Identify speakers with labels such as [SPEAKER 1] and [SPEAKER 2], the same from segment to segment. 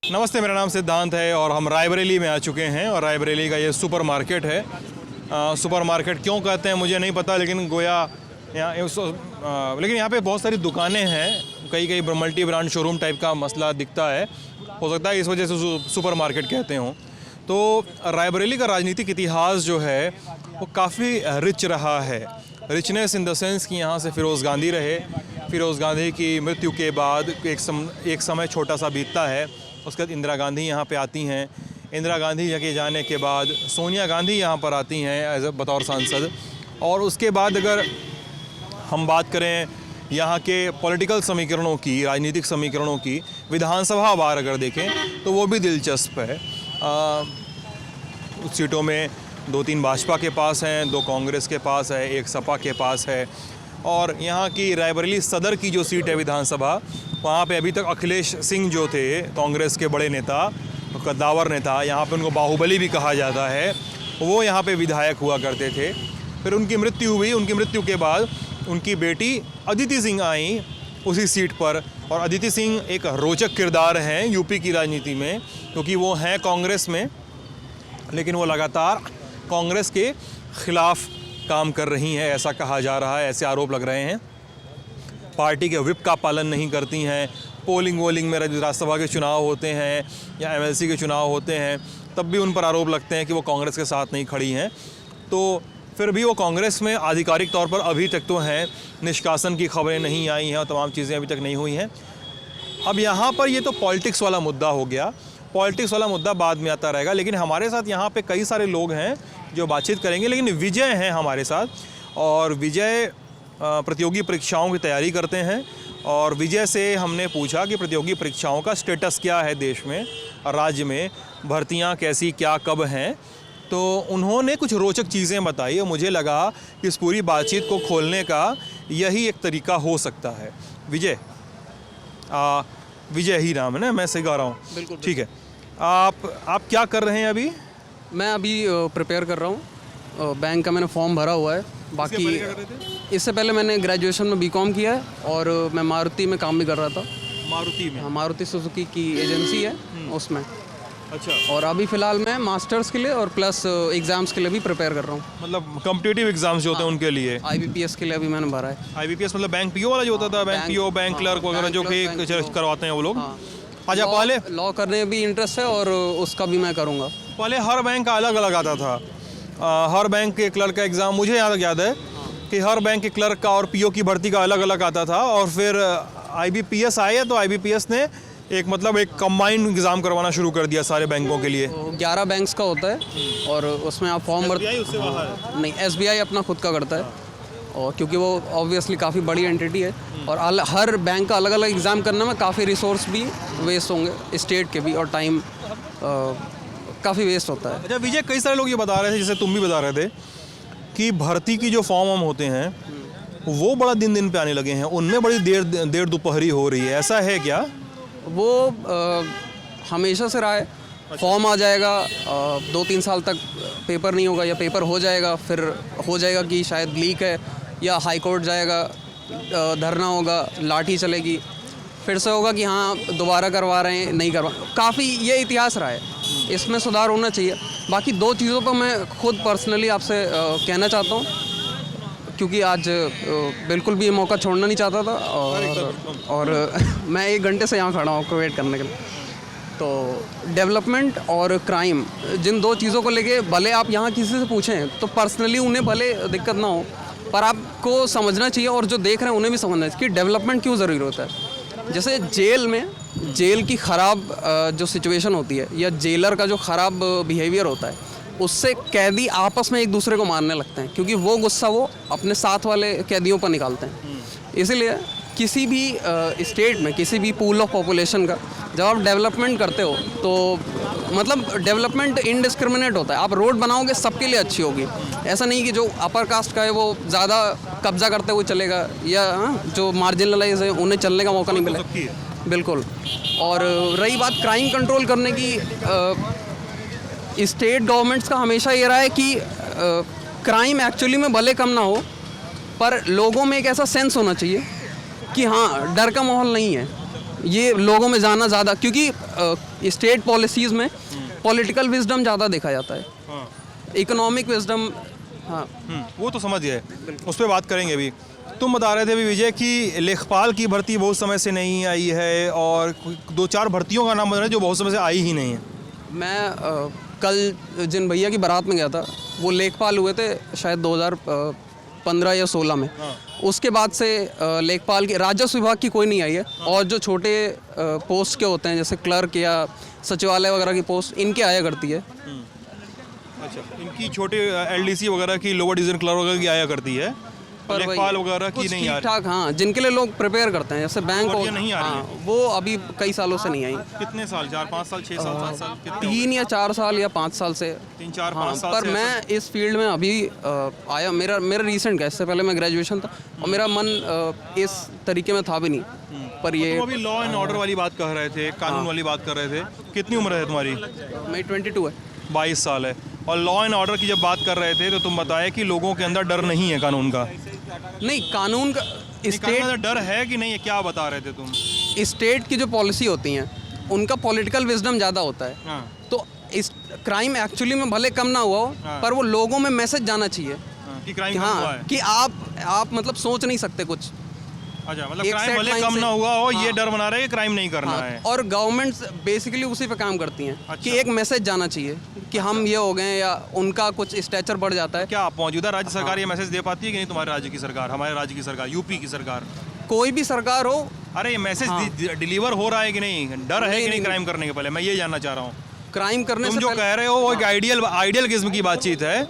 [SPEAKER 1] नमस्ते, मेरा नाम सिद्धांत है और हम रायबरेली में आ चुके हैं और रायबरेली का ये सुपर मार्केट है। सुपर मार्केट क्यों कहते हैं मुझे नहीं पता, लेकिन गोया लेकिन यहाँ पे बहुत सारी दुकानें हैं, कई मल्टी ब्रांड शोरूम टाइप का मसला दिखता है। हो सकता है इस वजह से सुपर मार्केट कहते हों। तो रायबरेली का राजनीतिक इतिहास जो है वो काफ़ी रिच रहा है। रिचनेस इन द सेंस कि यहाँ से फिरोज़ गांधी रहे। फिरोज़ गांधी की मृत्यु के बाद एक समय छोटा सा बीतता है। उसके बाद इंदिरा गांधी यहाँ पे आती हैं। इंदिरा गांधी के जाने के बाद सोनिया गांधी यहाँ पर आती हैं बतौर सांसद। और उसके बाद अगर हम बात करें यहाँ के पॉलिटिकल समीकरणों की, राजनीतिक समीकरणों की, विधानसभा वार अगर देखें तो वो भी दिलचस्प है। उस सीटों में 2-3 भाजपा के पास हैं, 2 कांग्रेस के पास है, 1 सपा के पास है। और यहाँ की रायबरेली सदर की जो सीट है विधानसभा, वहाँ पे अभी तक अखिलेश सिंह जो थे कांग्रेस के बड़े नेता, कद्दावर नेता, यहाँ पे उनको बाहुबली भी कहा जाता है, वो यहाँ पे विधायक हुआ करते थे। फिर उनकी मृत्यु हुई। उनकी मृत्यु के बाद उनकी बेटी अदिति सिंह आई उसी सीट पर। और अदिति सिंह एक रोचक किरदार हैं यूपी की राजनीति में, क्योंकि वो हैं कांग्रेस में, लेकिन वो लगातार कांग्रेस के ख़िलाफ़ काम कर रही हैं, ऐसा कहा जा रहा है, ऐसे आरोप लग रहे हैं। पार्टी के व्हिप का पालन नहीं करती हैं। पोलिंग में राज्यसभा के चुनाव होते हैं या एमएलसी के चुनाव होते हैं, तब भी उन पर आरोप लगते हैं कि वो कांग्रेस के साथ नहीं खड़ी हैं। तो फिर भी वो कांग्रेस में आधिकारिक तौर पर अभी तक तो हैं। निष्कासन की खबरें नहीं आई हैं और तमाम चीज़ें अभी तक नहीं हुई हैं। अब यहाँ पर ये तो पॉलिटिक्स वाला मुद्दा हो गया। पॉलिटिक्स वाला मुद्दा बाद में आता रहेगा। लेकिन हमारे साथ यहाँ पे कई सारे लोग हैं जो बातचीत करेंगे। लेकिन विजय हैं हमारे साथ, और विजय प्रतियोगी परीक्षाओं की तैयारी करते हैं। और विजय से हमने पूछा कि प्रतियोगी परीक्षाओं का स्टेटस क्या है देश में, राज्य में, भर्तियां कैसी, क्या, कब हैं। तो उन्होंने कुछ रोचक चीज़ें बताई और मुझे लगा कि इस पूरी बातचीत को खोलने का यही एक तरीका हो सकता है। विजय ही नाम है ना, मैं सही गा रहा हूँ?
[SPEAKER 2] बिल्कुल
[SPEAKER 1] ठीक है। आप क्या कर रहे हैं अभी?
[SPEAKER 2] मैं अभी प्रिपेयर कर रहा हूँ। बैंक का मैंने फॉर्म भरा हुआ है। बाकी इससे पहले मैंने ग्रेजुएशन में बीकॉम किया है और मैं मारुति में काम भी कर रहा था।
[SPEAKER 1] मारुति में?
[SPEAKER 2] हाँ, मारुति सुजुकी की एजेंसी है उसमें।
[SPEAKER 1] अच्छा।
[SPEAKER 2] और अभी फ़िलहाल मैं मास्टर्स के लिए और प्लस एग्ज़ाम्स के लिए भी प्रिपेयर कर रहा हूँ।
[SPEAKER 1] मतलब कॉम्पिटिटिव एग्जाम्स जो होते हैं उनके लिए?
[SPEAKER 2] IBPS के लिए अभी मैंने भरा है।
[SPEAKER 1] IBPS मतलब बैंक पीओ वाला जो होता था, बैंक पीओ, बैंक क्लर्क वगैरह जो कि करवाते हैं वो लोग। अच्छा, पहले
[SPEAKER 2] लॉ करने में भी इंटरेस्ट है और उसका भी मैं करूँगा।
[SPEAKER 1] पहले हर बैंक का अलग अलग आता था। हर बैंक के क्लर्क का एग्ज़ाम मुझे याद है कि हर बैंक के क्लर्क का और पीओ की भर्ती का अलग अलग आता था। और फिर IBPS आए तो IBPS ने एक कंबाइंड एग्ज़ाम करवाना शुरू कर दिया सारे बैंकों के लिए।
[SPEAKER 2] 11 बैंक्स का होता है और उसमें आप फॉर्म भरते
[SPEAKER 1] उससे बाहर
[SPEAKER 2] नहीं, SBI अपना खुद का करता है। और क्योंकि वो ऑब्वियसली काफ़ी बड़ी एंटिटी है और हर बैंक का अलग अलग एग्ज़ाम करने में काफ़ी रिसोर्स भी वेस्ट होंगे, स्टेट के भी, और टाइम काफ़ी वेस्ट होता है।
[SPEAKER 1] अच्छा विजय, कई सारे लोग ये बता रहे थे, जैसे तुम भी बता रहे थे, कि भर्ती की जो फॉर्म होते हैं वो बड़ा दिन पे आने लगे हैं, उनमें बड़ी देर दोपहरी हो रही है, ऐसा है क्या?
[SPEAKER 2] वो हमेशा से रहा है। फॉर्म आ जाएगा, 2-3 साल तक पेपर नहीं होगा, या पेपर हो जाएगा, फिर हो जाएगा कि शायद लीक है, या हाई कोर्ट जाएगा, धरना होगा, लाठी चलेगी, फिर से होगा कि हाँ दोबारा करवा रहे हैं, नहीं करवा। काफ़ी ये इतिहास रहा है, इसमें सुधार होना चाहिए। बाकी 2 चीज़ों पर मैं खुद पर्सनली आपसे कहना चाहता हूँ, क्योंकि आज बिल्कुल भी ये मौका छोड़ना नहीं चाहता था और मैं 1 घंटे से यहाँ खड़ा हूँ आपको वेट करने के लिए। तो डेवलपमेंट और क्राइम, जिन 2 चीज़ों को लेके भले आप यहाँ किसी से पूछें तो पर्सनली उन्हें भले दिक्कत ना हो, पर आपको समझना चाहिए और जो देख रहे हैं उन्हें भी समझना चाहिए कि डेवलपमेंट क्यों ज़रूरी होता है। जैसे जेल की ख़राब जो सिचुएशन होती है, या जेलर का जो ख़राब बिहेवियर होता है, उससे कैदी आपस में एक दूसरे को मारने लगते हैं, क्योंकि वो गुस्सा वो अपने साथ वाले कैदियों पर निकालते हैं। इसीलिए किसी भी स्टेट में, किसी भी पूल ऑफ पॉपुलेशन का जब आप डेवलपमेंट करते हो तो मतलब डेवलपमेंट इनडिस्क्रिमिनेट होता है। आप रोड बनाओगे सबके लिए अच्छी होगी, ऐसा नहीं कि जो अपर कास्ट का है वो ज़्यादा कब्जा करते हुए चलेगा, या जो मार्जिनलाइज है उन्हें चलने का मौका नहीं मिलेगा। बिल्कुल। और रही बात क्राइम कंट्रोल करने की, स्टेट गवर्नमेंट्स का हमेशा ये रहा है कि क्राइम एक्चुअली में भले कम ना हो, पर लोगों में एक ऐसा सेंस होना चाहिए कि हाँ डर का माहौल नहीं है, ये लोगों में जाना ज़्यादा, क्योंकि स्टेट पॉलिसीज़ में पॉलिटिकल विजडम ज़्यादा देखा जाता है,
[SPEAKER 1] हाँ
[SPEAKER 2] इकोनॉमिक विजडम। हाँ
[SPEAKER 1] वो तो समझ गए, उस पर बात करेंगे अभी। तुम बता रहे थे अभी विजय कि लेखपाल की भर्ती बहुत समय से नहीं आई है और 2-4 भर्तियों का नाम बता रहे हैं जो बहुत समय से आई ही नहीं है।
[SPEAKER 2] मैं कल जिन भैया की बारात में गया था, वो लेखपाल हुए थे शायद 2015 या 16 में। उसके बाद से लेखपाल की राजस्व विभाग की कोई नहीं आई है, और जो छोटे पोस्ट के होते हैं जैसे क्लर्क या सचिवालय वगैरह की पोस्ट, इनके आया करती है।
[SPEAKER 1] अच्छा, इनकी छोटे एलडीसी वगैरह की, लोअर डिवीजन क्लर्क वगैरह की आया करती है,
[SPEAKER 2] पर
[SPEAKER 1] लेखपाल वगैरह की नहीं आ
[SPEAKER 2] ठीक ठाक। हाँ, जिनके लिए लोग प्रिपेयर करते हैं जैसे बैंक
[SPEAKER 1] और ये नहीं आ रही
[SPEAKER 2] हाँ, वो अभी कई सालों से नहीं आई।
[SPEAKER 1] कितने साल, 4-5 साल, 6 साल, 7 साल, कितने
[SPEAKER 2] 3 या 4 साल या 5 साल से।
[SPEAKER 1] 3-4-5 साल
[SPEAKER 2] पर
[SPEAKER 1] से
[SPEAKER 2] मैं इस फील्ड में अभी आया, मेरा रीसेंट का, इससे पहले मैं ग्रेजुएशन था और मेरा मन इस तरीके में था भी नहीं। पर ये
[SPEAKER 1] तुम अभी लॉ एंड ऑर्डर वाली बात कर रहे थे, कानून वाली बात कर रहे थे, कितनी उम्र है तुम्हारी?
[SPEAKER 2] मैं 22 है।
[SPEAKER 1] 22 साल है। और लॉ एंड ऑर्डर की जब बात कर रहे थे तो तुम बताए कि लोगों के अंदर डर नहीं है कानून का।
[SPEAKER 2] नहीं, कानून का
[SPEAKER 1] स्टेट डर है कि नहीं है, क्या बता रहे थे तुम?
[SPEAKER 2] स्टेट की जो पॉलिसी होती हैं उनका पॉलिटिकल विजडम ज़्यादा होता है।
[SPEAKER 1] हाँ,
[SPEAKER 2] तो इस क्राइम एक्चुअली में भले कम ना हुआ हो, पर वो लोगों में मैसेज जाना चाहिए
[SPEAKER 1] हाँ, कि
[SPEAKER 2] कि
[SPEAKER 1] क्राइम कम हुआ
[SPEAKER 2] हाँ
[SPEAKER 1] है।
[SPEAKER 2] कि आप मतलब सोच नहीं सकते कुछ।
[SPEAKER 1] अच्छा, मतलब
[SPEAKER 2] एक
[SPEAKER 1] क्राइम
[SPEAKER 2] सेट
[SPEAKER 1] भले
[SPEAKER 2] लाइन
[SPEAKER 1] कम
[SPEAKER 2] से-
[SPEAKER 1] ना हुआ हो, ये
[SPEAKER 2] हाँ।
[SPEAKER 1] डर बना रहे हैं कि क्राइम नहीं करना
[SPEAKER 2] हाँ,
[SPEAKER 1] है।
[SPEAKER 2] और गवर्नमेंट बेसिकली उसी पे काम करती हैं
[SPEAKER 1] अच्छा।
[SPEAKER 2] कि एक मैसेज जाना चाहिए कि हम ये हो गए, या उनका कुछ स्टेचर बढ़ जाता है।
[SPEAKER 1] क्या मौजूदा राज्य सरकार ये मैसेज दे पाती है कि नहीं? तुम्हारे राज्य की सरकार, हमारे राज्य की सरकार, यूपी की सरकार,
[SPEAKER 2] कोई भी सरकार हो,
[SPEAKER 1] अरे ये मैसेज डिलीवर हो रहा है कि नहीं? डर है कि नहीं क्राइम करने के? पहले मैं ये जानना चाह रहा हूँ।
[SPEAKER 2] क्राइम करने
[SPEAKER 1] तुम
[SPEAKER 2] से
[SPEAKER 1] जो
[SPEAKER 2] पहले-
[SPEAKER 1] कह रहे हो वो एक आइडियल किस्म की बातचीत है।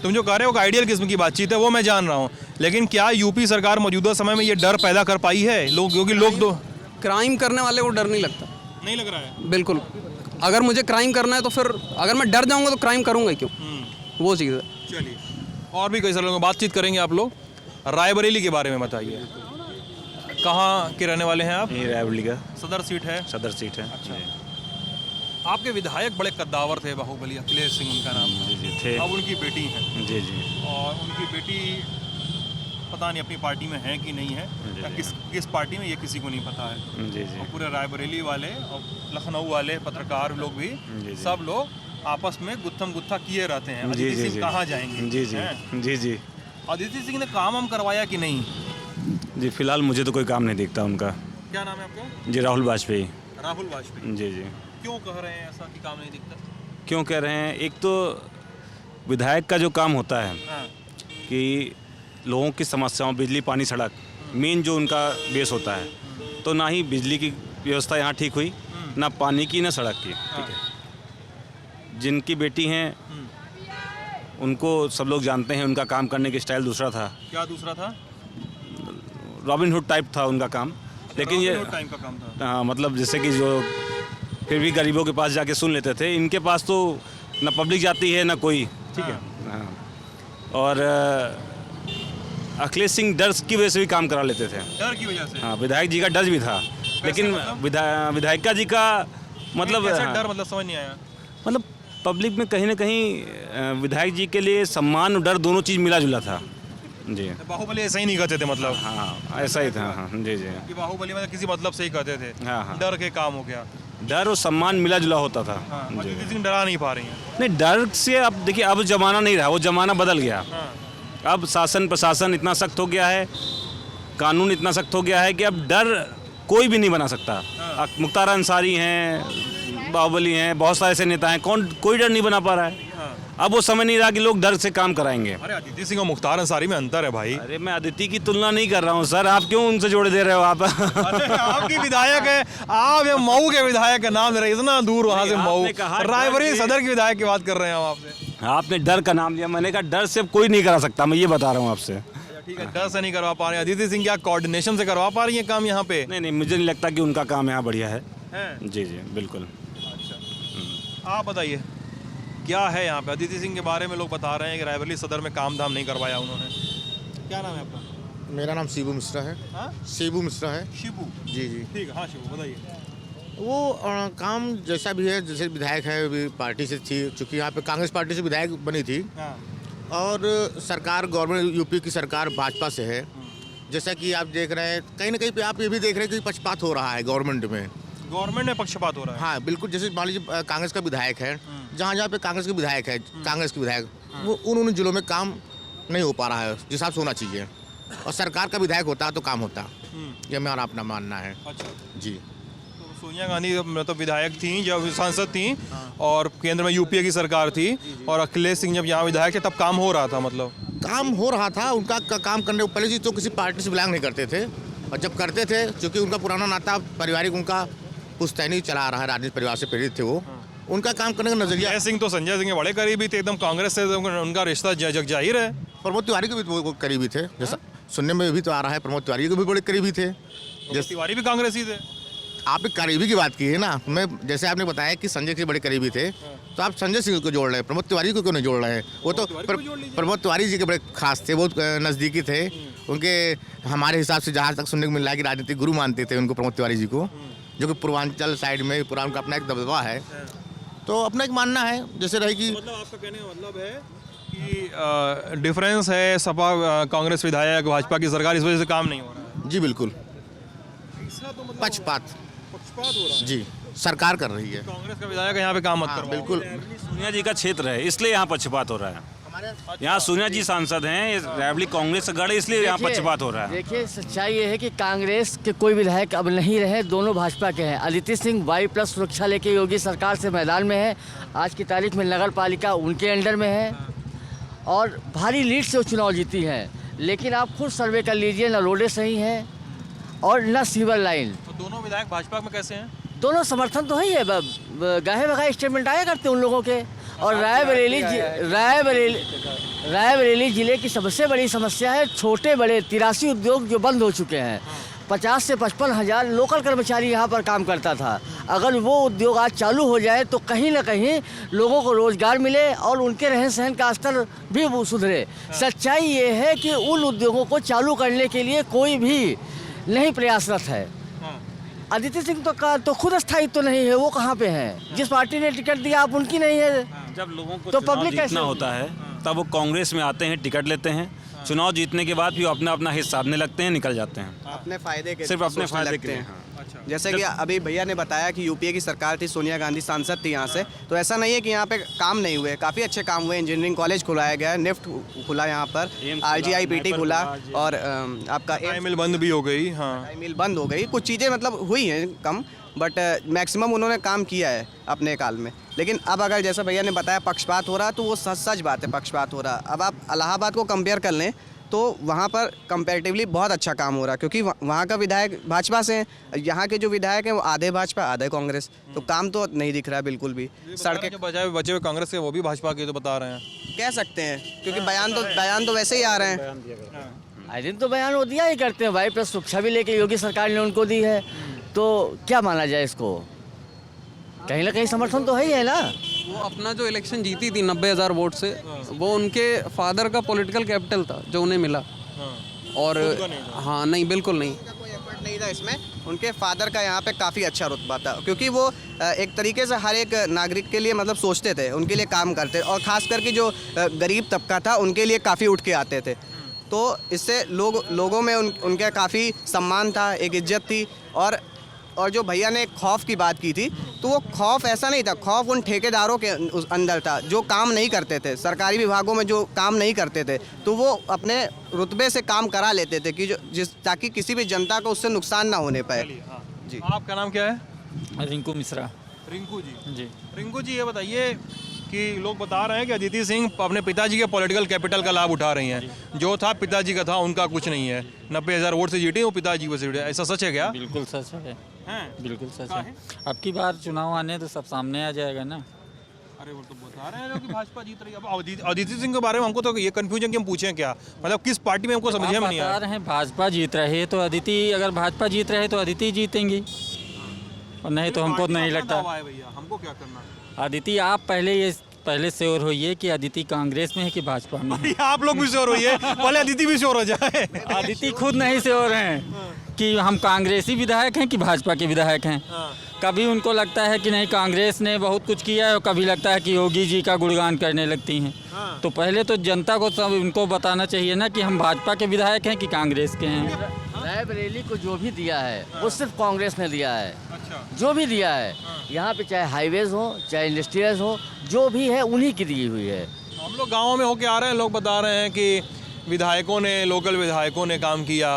[SPEAKER 1] तुम जो कह रहे हो कि आइडियल किस्म की बातचीत है, वो मैं जान रहा हूँ, लेकिन क्या यूपी सरकार मौजूदा समय में ये डर पैदा कर पाई है लोग? क्योंकि लोग तो
[SPEAKER 2] क्राइम करने वाले को डर नहीं लगता।
[SPEAKER 1] नहीं लग रहा है।
[SPEAKER 2] बिल्कुल, अगर मुझे क्राइम करना है तो फिर अगर मैं डर जाऊंगा तो क्राइम करूंगा ही क्यों, वो चीज़ है।
[SPEAKER 1] चलिए, और भी कई सारे लोगों बातचीत करेंगे। आप लोग रायबरेली के बारे में बताइए, कहाँ के रहने वाले हैं आप?
[SPEAKER 3] ये रायबरेली का
[SPEAKER 1] सदर सीट है।
[SPEAKER 3] सदर सीट है।
[SPEAKER 1] आपके विधायक बड़े कद्दावर थे, बाहुबली, अखिलेश सिंह उनका नाम था।
[SPEAKER 3] जी जी थे।
[SPEAKER 1] अब उनकी बेटी हैं,
[SPEAKER 3] जी जी
[SPEAKER 1] और उनकी बेटी पता नहीं अपनी पार्टी में है कि नहीं है,
[SPEAKER 3] जी,
[SPEAKER 1] या
[SPEAKER 3] जी।
[SPEAKER 1] किस पार्टी में, ये किसी को नहीं पता है।
[SPEAKER 3] जी जी
[SPEAKER 1] और पूरे रायबरेली वाले और लखनऊ वाले पत्रकार लोग भी,
[SPEAKER 3] जी, जी।
[SPEAKER 1] सब लोग आपस में गुत्थम गुत्था किए रहते हैं।
[SPEAKER 3] जी
[SPEAKER 1] अदिति
[SPEAKER 3] जी
[SPEAKER 1] सिंह
[SPEAKER 3] जी
[SPEAKER 1] कहाँ जाएंगे?
[SPEAKER 3] जी जी
[SPEAKER 1] हैं?
[SPEAKER 3] जी जी
[SPEAKER 1] अदिति सिंह ने काम हम करवाया कि नहीं?
[SPEAKER 3] जी फिलहाल मुझे तो कोई काम नहीं दिखता उनका।
[SPEAKER 1] क्या नाम है आपका?
[SPEAKER 3] जी राहुल वाजपेयी।
[SPEAKER 1] राहुल वाजपेयी।
[SPEAKER 3] जी जी
[SPEAKER 1] क्यों कह रहे हैं ऐसा कि काम नहीं दिखता?
[SPEAKER 3] क्यों कह रहे हैं? एक तो विधायक का जो काम होता है
[SPEAKER 1] हाँ,
[SPEAKER 3] कि लोगों की समस्याओं, बिजली, पानी, सड़क, मेन जो उनका बेस होता है, तो ना ही बिजली की व्यवस्था यहाँ ठीक हुई, ना पानी की, ना सड़क की। ठीक है। जिनकी बेटी हैं उनको सब लोग जानते हैं, उनका काम करने की स्टाइल दूसरा था,
[SPEAKER 1] क्या दूसरा था?
[SPEAKER 3] रॉबिन हुड टाइप था उनका काम। लेकिन ये
[SPEAKER 1] टाइम का काम था।
[SPEAKER 3] हाँ, मतलब जैसे कि जो फिर भी गरीबों के पास जाके सुन लेते थे, इनके पास तो ना पब्लिक जाती है ना कोई। ठीक है। हाँ। और अखिलेश सिंह डर की वजह से भी काम करा लेते थे।
[SPEAKER 1] डर की वजह से?
[SPEAKER 3] हाँ, विधायक जी का डर भी था, लेकिन
[SPEAKER 1] मतलब?
[SPEAKER 3] विधायिका जी का मतलब
[SPEAKER 1] कैसे
[SPEAKER 3] हाँ,
[SPEAKER 1] डर, मतलब समझ नहीं आया।
[SPEAKER 3] मतलब पब्लिक में कहीं ना कहीं विधायक जी के लिए सम्मान और डर दोनों चीज़ मिला जुला था। जी
[SPEAKER 1] बाहुबली ऐसा ही नहीं कहते थे, मतलब
[SPEAKER 3] हाँ, ऐसा ही था। हाँ जी जी
[SPEAKER 1] कि बाहुबली मतलब किसी मतलब से ही कहते थे।
[SPEAKER 3] हाँ हाँ,
[SPEAKER 1] डर के काम हो गया।
[SPEAKER 3] डर और सम्मान मिला जुला होता था।
[SPEAKER 1] हाँ,
[SPEAKER 3] जी।
[SPEAKER 1] अदिति सिंह डरा नहीं पा रही हैं।
[SPEAKER 3] नहीं, डर से अब देखिए, अब ज़माना नहीं रहा, वो ज़माना बदल गया।
[SPEAKER 1] हाँ,
[SPEAKER 3] अब शासन प्रशासन इतना सख्त हो गया है, कानून इतना सख्त हो गया है कि अब डर कोई भी नहीं बना सकता। मुख्तार अंसारी हैं, बाहुबली हैं, बहुत सारे ऐसे नेता हैं, कोई डर नहीं बना पा रहा है।
[SPEAKER 1] हाँ।
[SPEAKER 3] अब वो समय नहीं रहा कि लोग डर से काम कराएंगे।
[SPEAKER 1] अरे अदिति सिंह और मुख्तार अंसारी में अंतर है भाई।
[SPEAKER 3] अरे मैं अदिति की तुलना नहीं कर रहा हूँ सर, आप क्यों उनसे जोड़ दे रहे हो आप?
[SPEAKER 1] अरे आपकी विधायक है, आप ये मऊ के विधायक का नाम ले रहे हैं, इतना दूर वहाँ से मऊ,
[SPEAKER 3] आपने कहा
[SPEAKER 1] रायबरेली
[SPEAKER 3] डर
[SPEAKER 1] सदर की विधायक की बात कर रहे हैं हम आपसे।
[SPEAKER 3] आपने डर का नाम लिया, मैंने कहा डर से कोई नहीं करा सकता, मैं ये बता रहा हूँ आपसे।
[SPEAKER 1] अच्छा, ठीक है, डर से नहीं करवा पा रहे हैं। अदिति सिंह क्या कोऑर्डिनेशन से करवा पा रही है काम यहाँ पे?
[SPEAKER 3] नहीं नहीं, मुझे नहीं लगता कि उनका काम यहाँ बढ़िया है।
[SPEAKER 1] हैं?
[SPEAKER 3] जी जी बिल्कुल।
[SPEAKER 1] आप बताइए क्या है यहाँ पे? अदिति सिंह के बारे में लोग बता रहे हैं कि रायबरेली सदर में काम धाम नहीं करवाया उन्होंने। क्या नाम है आपका?
[SPEAKER 4] मेरा नाम शिबू मिश्रा है।
[SPEAKER 1] हाँ?
[SPEAKER 4] शिबू मिश्रा है।
[SPEAKER 1] शिबू।
[SPEAKER 4] जी जी।
[SPEAKER 1] ठीक है, हाँ शिबू बताइए।
[SPEAKER 4] वो काम जैसा भी है, जैसे विधायक है, अभी पार्टी से थी, चूँकि यहाँ पे कांग्रेस पार्टी से विधायक बनी थी,
[SPEAKER 1] हाँ,
[SPEAKER 4] और सरकार गवर्नमेंट यूपी की सरकार भाजपा से है, जैसा कि आप देख रहे हैं कहीं ना कहीं पे आप ये भी देख रहे हैं कि पक्षपात हो रहा है गवर्नमेंट में।
[SPEAKER 1] गवर्नमेंट में पक्षपात हो रहा है।
[SPEAKER 4] हाँ बिल्कुल, जैसे मान लीजिए कांग्रेस का विधायक है, जहाँ जहाँ पे कांग्रेस के विधायक है, कांग्रेस के विधायक वो उन जिलों में काम नहीं हो पा रहा है जिस हिसाब से होना चाहिए, और सरकार का विधायक होता तो काम होता। ये मेरा अपना मानना है।
[SPEAKER 1] अच्छा,
[SPEAKER 4] जी।
[SPEAKER 1] तो सोनिया गांधी मतलब विधायक थी, जब सांसद थी और केंद्र में यूपीए की सरकार थी, और अखिलेश सिंह जब यहाँ विधायक थे तब काम हो रहा था। मतलब
[SPEAKER 4] काम हो रहा था उनका काम करने को पहले जी तो किसी पार्टी से बिलोंग नहीं करते थे, और जब करते थे क्योंकि उनका पुराना नाता पारिवारिक उनका पुश्तैनी चला आ रहा है, राजनीतिक परिवार से प्रेरित थे वो, उनका काम करने का नजरिया।
[SPEAKER 1] जय सिंह तो संजय सिंह के बड़े करीबी थे, एकदम कांग्रेस से उनका रिश्ता जग जाहिर है।
[SPEAKER 4] प्रमोद तिवारी के भी वो करीबी थे, जैसा सुनने में भी तो आ रहा है, प्रमोद तिवारी के भी बड़े करीबी थे।
[SPEAKER 1] जैसे तिवारी भी कांग्रेसी थे।
[SPEAKER 4] आपने करीबी की बात की है ना, मैं जैसे आपने बताया कि संजय के बड़े करीबी थे, तो आप संजय सिंह को जोड़ रहे हैं, प्रमोद तिवारी को क्यों नहीं जोड़ रहे हैं? वो तो प्रमोद तिवारी जी के बड़े खास थे, बहुत नज़दीकी थे उनके। हमारे हिसाब से जहाँ तक सुनने को मिल रहा है कि राजनीतिक गुरु मानते थे उनको, प्रमोद तिवारी जी को, जो कि पूर्वांचल साइड में पूरा उनका अपना एक दबदबा है। तो अपना एक मानना है जैसे रहेगी।
[SPEAKER 1] मतलब आपका कहने का मतलब है कि डिफरेंस है सपा कांग्रेस विधायक भाजपा की सरकार, इस वजह से काम नहीं हो रहा है।
[SPEAKER 4] जी बिल्कुल,
[SPEAKER 1] पक्षपात
[SPEAKER 4] पक्षपात
[SPEAKER 1] हो रहा है।
[SPEAKER 4] जी सरकार कर रही है।
[SPEAKER 1] कांग्रेस का विधायक यहाँ पे काम मत करो।
[SPEAKER 4] बिल्कुल,
[SPEAKER 3] सोनिया जी का क्षेत्र है इसलिए यहाँ पक्षपात हो रहा है। यहाँ सोनिया जी सांसद हैं, रायबरेली कांग्रेस का गढ़ है, इसलिए यहाँ पक्षपात हो रहा है।
[SPEAKER 5] देखिए सच्चाई ये है कि कांग्रेस के कोई विधायक अब नहीं रहे, दोनों भाजपा के हैं। अदिति सिंह Y+ सुरक्षा लेके योगी सरकार से मैदान में है, आज की तारीख में नगर पालिका उनके अंडर में है और भारी लीड से वो चुनाव जीती हैं। लेकिन आप खुद सर्वे कर लीजिए, न रोडें सही हैं और न सीवर लाइन।
[SPEAKER 1] तो दोनों विधायक भाजपा में कैसे हैं?
[SPEAKER 5] दोनों समर्थन तो है ही है, गाहे बगाहे स्टेटमेंट आया करते हैं उन लोगों के। और रायबरेली जिले की सबसे बड़ी समस्या है छोटे बड़े 83 उद्योग जो बंद हो चुके हैं। 50 से 55 हज़ार लोकल कर्मचारी यहाँ पर काम करता था। अगर वो उद्योग आज चालू हो जाए तो कहीं ना कहीं लोगों को रोज़गार मिले और उनके रहन सहन का स्तर भी वो सुधरे। सच्चाई ये है कि उन उद्योगों को चालू करने के लिए कोई भी नहीं प्रयासरत है। अदिति सिंह तो खुद स्थायित्व तो नहीं है, वो कहाँ पे हैं? जिस पार्टी ने टिकट दिया आप उनकी नहीं है।
[SPEAKER 3] जब लोगों को
[SPEAKER 5] तो
[SPEAKER 3] चुनाव
[SPEAKER 5] पब्लिक कैसे
[SPEAKER 3] जीतना होता है तब वो कांग्रेस में आते हैं, टिकट लेते हैं, चुनाव जीतने के बाद भी वो अपना अपना हिस्सा साधने लगते हैं, निकल जाते हैं
[SPEAKER 6] अपने फायदे के
[SPEAKER 3] सिर्फ अपने
[SPEAKER 6] सोचने
[SPEAKER 3] फायदे
[SPEAKER 6] लगते
[SPEAKER 3] के लिए।
[SPEAKER 6] हैं। जैसे कि अभी भैया ने बताया कि यूपीए की सरकार थी, सोनिया गांधी सांसद थी यहाँ से, तो ऐसा नहीं है कि यहाँ पे काम नहीं हुए, काफ़ी अच्छे काम हुए। इंजीनियरिंग कॉलेज खुलाया गया, निफ्ट खुला यहाँ पर, RGIPT खुला और आपका
[SPEAKER 1] मिल बंद भी हो गई। हाँ,
[SPEAKER 6] मिल बंद हो गई। कुछ चीज़ें मतलब हुई हैं कम, बट मैक्सिमम उन्होंने काम किया है अपने काल में। लेकिन अब अगर जैसा भैया ने बताया पक्षपात हो रहा, तो वो सच बात है, पक्षपात हो रहा। अब आप इलाहाबाद को कंपेयर कर लें तो वहाँ पर कंपैरेटिवली बहुत अच्छा काम हो रहा है, क्योंकि वहाँ का विधायक भाजपा से हैं, यहाँ के जो विधायक हैं वो आधे भाजपा आधे कांग्रेस, तो काम तो नहीं दिख रहा है बिल्कुल भी। सड़कें
[SPEAKER 1] जो बचे हुए कांग्रेस के वो भी भाजपा के तो बता रहे हैं।
[SPEAKER 6] कह सकते हैं, क्योंकि बयान तो वैसे ही आ रहे हैं।
[SPEAKER 5] आए दिन तो बयान वो दिया ही करते हैं। Y+ सुरक्षा भी लेके योगी सरकार ने उनको दी है, तो क्या माना जाए इसको? कहीं ना कहीं समर्थन तो है ही है ना।
[SPEAKER 2] वो अपना जो इलेक्शन जीती थी 90,000 वोट से, वो उनके फादर का पॉलिटिकल कैपिटल था जो उन्हें मिला। और हाँ नहीं, बिल्कुल नहीं,
[SPEAKER 6] कोई एफर्ट नहीं था इसमें। उनके फादर का यहाँ पे काफ़ी अच्छा रुतबा था, क्योंकि वो एक तरीके से हर एक नागरिक के लिए मतलब सोचते थे, उनके लिए काम करते, और ख़ास करके जो गरीब तबका था उनके लिए काफ़ी उठ के आते थे। तो इससे लोगों में उनका काफ़ी सम्मान था, एक इज्जत थी। और जो भैया ने खौफ की बात की थी, तो वो खौफ ऐसा नहीं था, खौफ उन ठेकेदारों के अंदर था जो काम नहीं करते थे, सरकारी विभागों में जो काम नहीं करते थे, तो वो अपने रुतबे से काम करा लेते थे कि ताकि किसी भी जनता को उससे नुकसान ना होने पाए।
[SPEAKER 1] जी, आपका नाम क्या है?
[SPEAKER 7] रिंकू मिश्रा।
[SPEAKER 1] रिंकू जी।
[SPEAKER 7] जी,
[SPEAKER 1] रिंकू जी, ये बताइए कि लोग बता रहे हैं कि अदिति सिंह अपने पिताजी के पॉलिटिकल कैपिटल का लाभ उठा रही हैं। जो था पिताजी का था, उनका कुछ नहीं है। 90,000 वोट से जीती, वो पिताजी को से जीते। ऐसा सच है क्या?
[SPEAKER 7] बिल्कुल सच है,
[SPEAKER 1] हैं?
[SPEAKER 7] बिल्कुल सच है। अब की बार चुनाव आने तो सब सामने आ जाएगा ना।
[SPEAKER 1] अरे वो तो बता रहे हैं कि भाजपा जीत रही है। अब अदिति सिंह के बारे में हमको तो ये कंफ्यूजन कि हम पूछें क्या, मतलब किस पार्टी में हमको समझ में नहीं
[SPEAKER 7] बता
[SPEAKER 1] आया।
[SPEAKER 7] रहे हैं भाजपा जीत रहे तो अदिति, अगर भाजपा जीत रहे तो अदिति जीतेंगी, और नहीं तो हमको नहीं लगता।
[SPEAKER 1] भैया हमको क्या करना?
[SPEAKER 7] अदिति, आप पहले श्योर होइए कि अदिति कांग्रेस में है कि भाजपा में है।
[SPEAKER 1] आप लोग भी श्योर होइए, पहले अदिति भी श्योर हो जाए।
[SPEAKER 7] अदिति खुद नहीं श्योर हैं कि हम कांग्रेसी विधायक हैं कि भाजपा के विधायक हैं। कभी उनको लगता है कि नहीं कांग्रेस ने बहुत कुछ किया है और कभी लगता है कि योगी जी का गुणगान करने लगती हैं। तो पहले तो जनता को सब उनको बताना चाहिए ना कि हम भाजपा के विधायक हैं कि कांग्रेस के हैं।
[SPEAKER 5] रायबरेली को जो भी दिया है वो सिर्फ कांग्रेस ने दिया है। जो भी दिया है यहाँ पे, चाहे हाईवेज हो चाहे इंडस्ट्रियल्स हो, जो भी है उन्हीं की दी हुई है।
[SPEAKER 1] हम लोग गाँव में होके आ रहे हैं, लोग बता रहे हैं कि विधायकों ने, लोकल विधायकों ने काम किया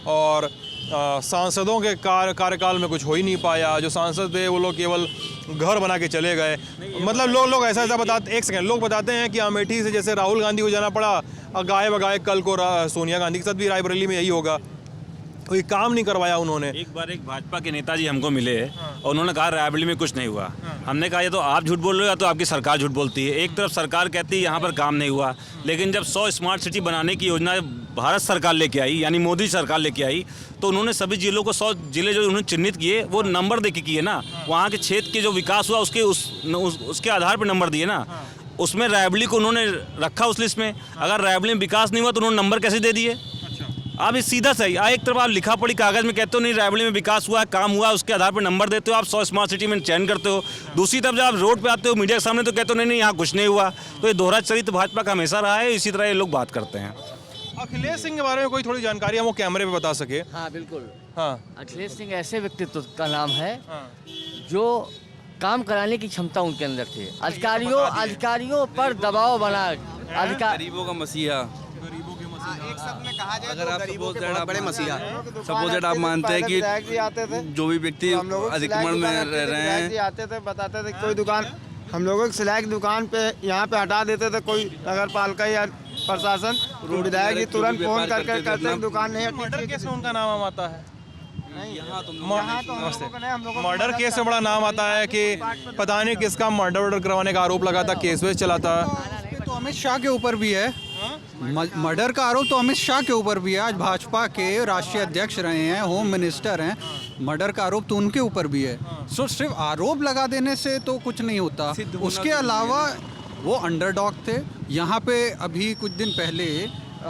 [SPEAKER 1] और सांसदों के कार्यकाल में कुछ हो ही नहीं पाया। जो सांसद थे वो लोग केवल घर बना के चले गए। मतलब लोग ऐसा बताते, एक सेकंड, लोग बताते हैं कि अमेठी से जैसे राहुल गांधी को जाना पड़ा, गाय बगाए कल को सोनिया गांधी के साथ भी रायबरेली में यही होगा। कोई काम नहीं करवाया उन्होंने।
[SPEAKER 3] एक बार एक भाजपा के नेताजी हमको मिले और उन्होंने कहा रायबरेली में कुछ नहीं हुआ। हमने कहा ये तो आप झूठ बोल रहे हो या तो आपकी सरकार झूठ बोलती है। एक तरफ सरकार कहती है यहाँ पर काम नहीं हुआ, लेकिन जब 100 स्मार्ट सिटी बनाने की योजना भारत सरकार लेके आई, यानी मोदी सरकार लेके आई, तो उन्होंने सभी जिलों को 100 जिले जो उन्होंने चिन्हित किए वो नंबर दे के किए ना। वहाँ के क्षेत्र के जो विकास हुआ उसके आधार पर नंबर दिए ना। उसमें रायबरेली को उन्होंने रखा उस लिस्ट में। अगर रायबरेली में विकास नहीं हुआ तो उन्होंने नंबर कैसे दे दिए? आप ये सीधा सही, एक तरफ आप लिखा पढ़ी कागज़ में कहते हो नहीं रायबरेली में विकास हुआ है, काम हुआ, उसके आधार पर नंबर देते हो, आप 100 स्मार्ट सिटी में चयन करते हो। दूसरी तरफ जब आप रोड पे आते हो मीडिया के सामने तो कहते हो नहीं यहाँ कुछ नहीं हुआ। तो ये दोहरा चरित्र भाजपा का हमेशा रहा है, इसी तरह ये लोग बात करते हैं।
[SPEAKER 1] अखिलेश सिंह के बारे में कोई थोड़ी जानकारी हम वो कैमरे पे बता सके?
[SPEAKER 5] हाँ बिल्कुल।
[SPEAKER 1] हाँ,
[SPEAKER 5] अखिलेश सिंह ऐसे व्यक्तित्व का नाम है जो काम कराने की क्षमता उनके अंदर थी। अधिकारियों पर दबाव बना,
[SPEAKER 8] गरीबों का मसीहा।
[SPEAKER 6] एक शब्द में कहा जाए
[SPEAKER 8] अगर
[SPEAKER 6] तो
[SPEAKER 8] आप
[SPEAKER 6] गरीबों के
[SPEAKER 8] सपोज
[SPEAKER 6] बहुत बड़े मसीहा।
[SPEAKER 8] सपोज आप मानते हैं कि जो भी व्यक्ति अधिक्रमण में रह रहे हैं,
[SPEAKER 9] आते थे, बताते थे कोई दुकान, हम लोगों की सिलाई की दुकान पे यहाँ पे हटा देते थे, कोई नगर पालिका या प्रशासन, विधायक जी तुरंत फोन करके कहते हैं दुकान नहीं हटी।
[SPEAKER 1] मर्डर केस में उनका नाम आता है।
[SPEAKER 9] हम लोग
[SPEAKER 1] मर्डर केस में बड़ा नाम आता है कि पता नहीं किसका मर्डर करवाने का आरोप लगा था, केस वेस चला था।
[SPEAKER 10] तो अमित शाह के ऊपर भी है मर्डर का आरोप, तो अमित शाह के ऊपर भी है। आज भाजपा के राष्ट्रीय अध्यक्ष रहे हैं, होम मिनिस्टर हैं, मर्डर का आरोप तो उनके ऊपर भी है। सो सिर्फ आरोप लगा देने से तो कुछ नहीं होता। उसके अलावा वो अंडरडॉग थे। यहाँ पे अभी कुछ दिन पहले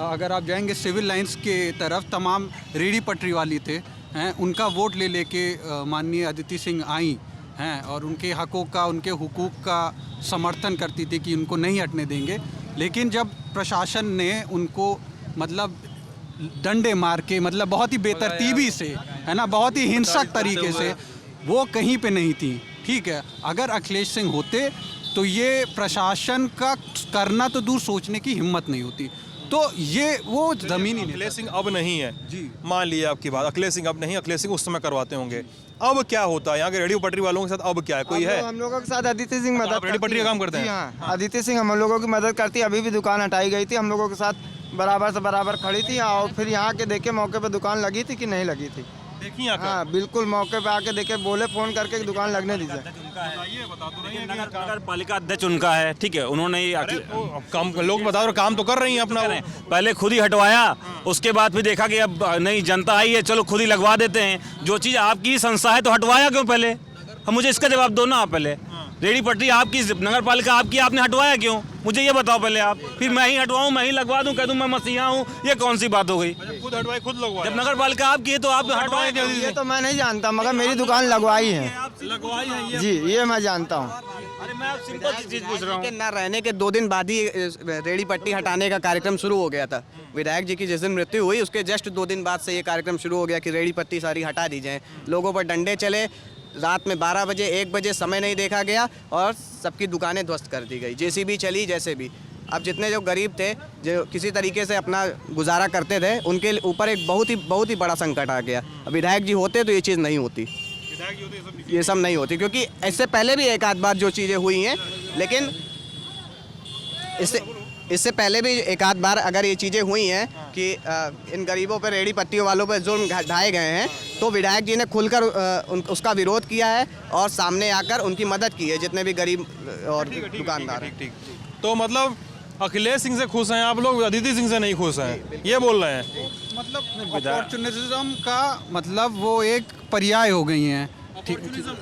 [SPEAKER 10] अगर आप जाएंगे सिविल लाइंस के तरफ, तमाम रेहड़ी पटरी वाली थे हैं, उनका वोट ले लेके माननीय अदिति सिंह आई हैं और उनके हकों का, उनके हुकूक का समर्थन करती थी कि उनको नहीं हटने देंगे। लेकिन जब प्रशासन ने उनको मतलब डंडे मार के, मतलब बहुत ही बेतरतीबी से, है ना, बहुत ही हिंसक तरीके से, वो कहीं पे नहीं थी। ठीक है, अगर अखिलेश सिंह होते तो ये प्रशासन का करना तो दूर, सोचने की हिम्मत नहीं होती। तो ये वो ज़मीन ही।
[SPEAKER 1] अखिलेश सिंह अब नहीं है जी, मान लिया आपकी बात, अखिलेश सिंह अब नहीं, अखिलेश सिंह उस समय करवाते होंगे। अब क्या होता है यहाँ के रेडियो पटरी वालों के साथ? अब क्या है, कोई है?
[SPEAKER 9] हम लोगों के साथ अदिति सिंह मदद,
[SPEAKER 1] रेडी पटरी का काम करते हैं।
[SPEAKER 9] हाँ, अदिति सिंह हम लोगों की मदद करती है। अभी भी दुकान हटाई गई थी, हम लोगों के साथ बराबर से बराबर खड़ी थी। और फिर यहाँ के देखे मौके पे दुकान लगी थी कि नहीं लगी थी,
[SPEAKER 1] देखिए
[SPEAKER 9] हाँ बिल्कुल मौके पे आके देखे, बोले फोन करके कि दुकान लगने दीजिए।
[SPEAKER 3] नगर पालिका अध्यक्ष उनका है, ठीक है, उन्होंने
[SPEAKER 1] काम, लोग बता रहे काम तो कर रही हैं अपना।
[SPEAKER 3] पहले खुद ही हटवाया, उसके बाद फिर देखा कि अब नहीं जनता आई है, चलो खुद ही लगवा देते हैं। जो चीज़ आपकी संस्था है तो हटवाया क्यों पहले? हम मुझे इसका जवाब दो ना आप पहले। रेहड़ी पटरी आपकी, नगर पालिका आपकी, आपने हटवाया क्यों? मुझे ये बताओ पहले आप। फिर मैं ही हटवाऊँ, मैं ही लगवा दूँ, कह दूँ मैं मसीहा हूँ, ये कौन सी बात हो गई?
[SPEAKER 1] खुद हटवाए, खुद लगवाए।
[SPEAKER 3] जब नगर पालिका आपकी है तो आप हटवाए।
[SPEAKER 9] ये तो मैं नहीं जानता, मगर मेरी दुकान लगवाई है
[SPEAKER 3] लगवाई है
[SPEAKER 9] जी, ये मैं जानता हूँ।
[SPEAKER 3] अरे मैं सिंपल सी चीज़ पूछ रहा हूँ।
[SPEAKER 6] के ना रहने के 2 दिन बाद ही रेहड़ी पट्टी हटाने का कार्यक्रम शुरू हो गया था। विधायक जी की जिस दिन मृत्यु हुई उसके जस्ट 2 दिन बाद से ये कार्यक्रम शुरू हो गया कि रेहड़ी पट्टी सारी हटा दी जाए। लोगों पर डंडे चले, रात में 12 बजे 1 बजे समय नहीं देखा गया और सबकी दुकानें ध्वस्त कर दी गई। जेसीबी चली, जैसे भी। अब जितने जो गरीब थे, जो किसी तरीके से अपना गुजारा करते थे, उनके ऊपर एक बहुत ही बड़ा संकट आ गया। अब विधायक जी होते तो ये चीज़ नहीं होती, ये सब नहीं होती। क्योंकि इससे पहले भी एक आध बार जो चीज़ें हुई हैं, लेकिन इससे पहले भी एक आध बार अगर ये चीज़ें हुई हैं कि इन गरीबों पर, रेहड़ी पट्टियों वालों पर जुल्म ढाए गए हैं, तो विधायक जी ने खुलकर उसका विरोध किया है और सामने आकर उनकी मदद की है, जितने भी गरीब और दुकानदार हैं।
[SPEAKER 1] तो मतलब अखिलेश सिंह से खुश हैं आप लोग, अदिति सिंह से नहीं खुश हैं, ये बोल रहे हैं?
[SPEAKER 10] मतलब अपॉर्चुनिज्म का मतलब वो एक पर्याय हो गई हैं। ठीक,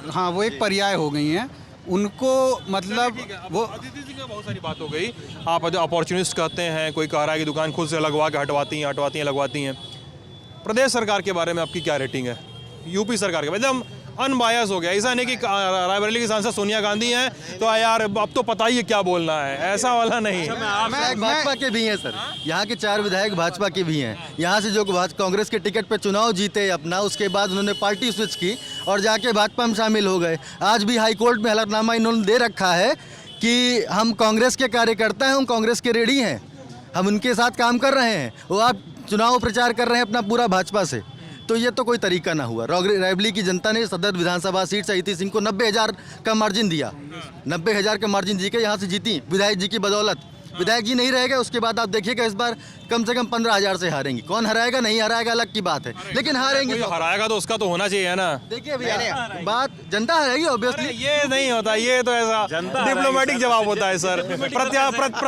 [SPEAKER 10] हाँ, वो एक पर्याय हो गई हैं उनको। मतलब वो
[SPEAKER 1] अदिति सिंह का बहुत सारी बात हो गई, आप अपॉर्चुनिस्ट कहते हैं, कोई कह रहा है कि दुकान खुद से लगवा के हटवाती हैं। प्रदेश सरकार के बारे में आपकी क्या रेटिंग है? यूपी सरकार के, एकदम अनबायस हो गया। ऐसा नहीं कि रायबरेली की सांसद सोनिया गांधी हैं तो यार अब तो पता ही है क्या बोलना है, ऐसा वाला नहीं।
[SPEAKER 11] भाजपा के भी हैं सर, यहाँ के 4 विधायक भाजपा के भी हैं। यहाँ से जो कांग्रेस के टिकट पे चुनाव जीते अपना, उसके बाद उन्होंने पार्टी स्विच की और जाके भाजपा में शामिल हो गए। आज भी हाई कोर्ट में हलफनामा इन्होंने दे रखा है कि हम कांग्रेस के कार्यकर्ता हैं, हम कांग्रेस के रेडी हैं, हम उनके साथ काम कर रहे हैं। वो आप चुनाव प्रचार कर रहे हैं अपना पूरा भाजपा से, तो ये तो कोई तरीका ना हुआ। रायबरेली की जनता ने सदर विधानसभा सीट शहीदी सिंह को 90,000 का मार्जिन दिया, 90,000 का मार्जिन दी के यहाँ से जीती विधायक जी की बदौलत। विधायक जी नहीं रहेगा, उसके बाद आप देखिएगा इस बार कम से कम 15,000 से हारेंगी। कौन हराएगा नहीं हराएगा अलग की बात है, लेकिन हारेंगे।
[SPEAKER 1] हराएगा तो उसका तो होना चाहिए ना।
[SPEAKER 11] देखिए भैया, बात जनता हारेगी ऑब्वियसली।
[SPEAKER 1] ये नहीं होता, ये तो ऐसा डिप्लोमेटिक जवाब होता है सर।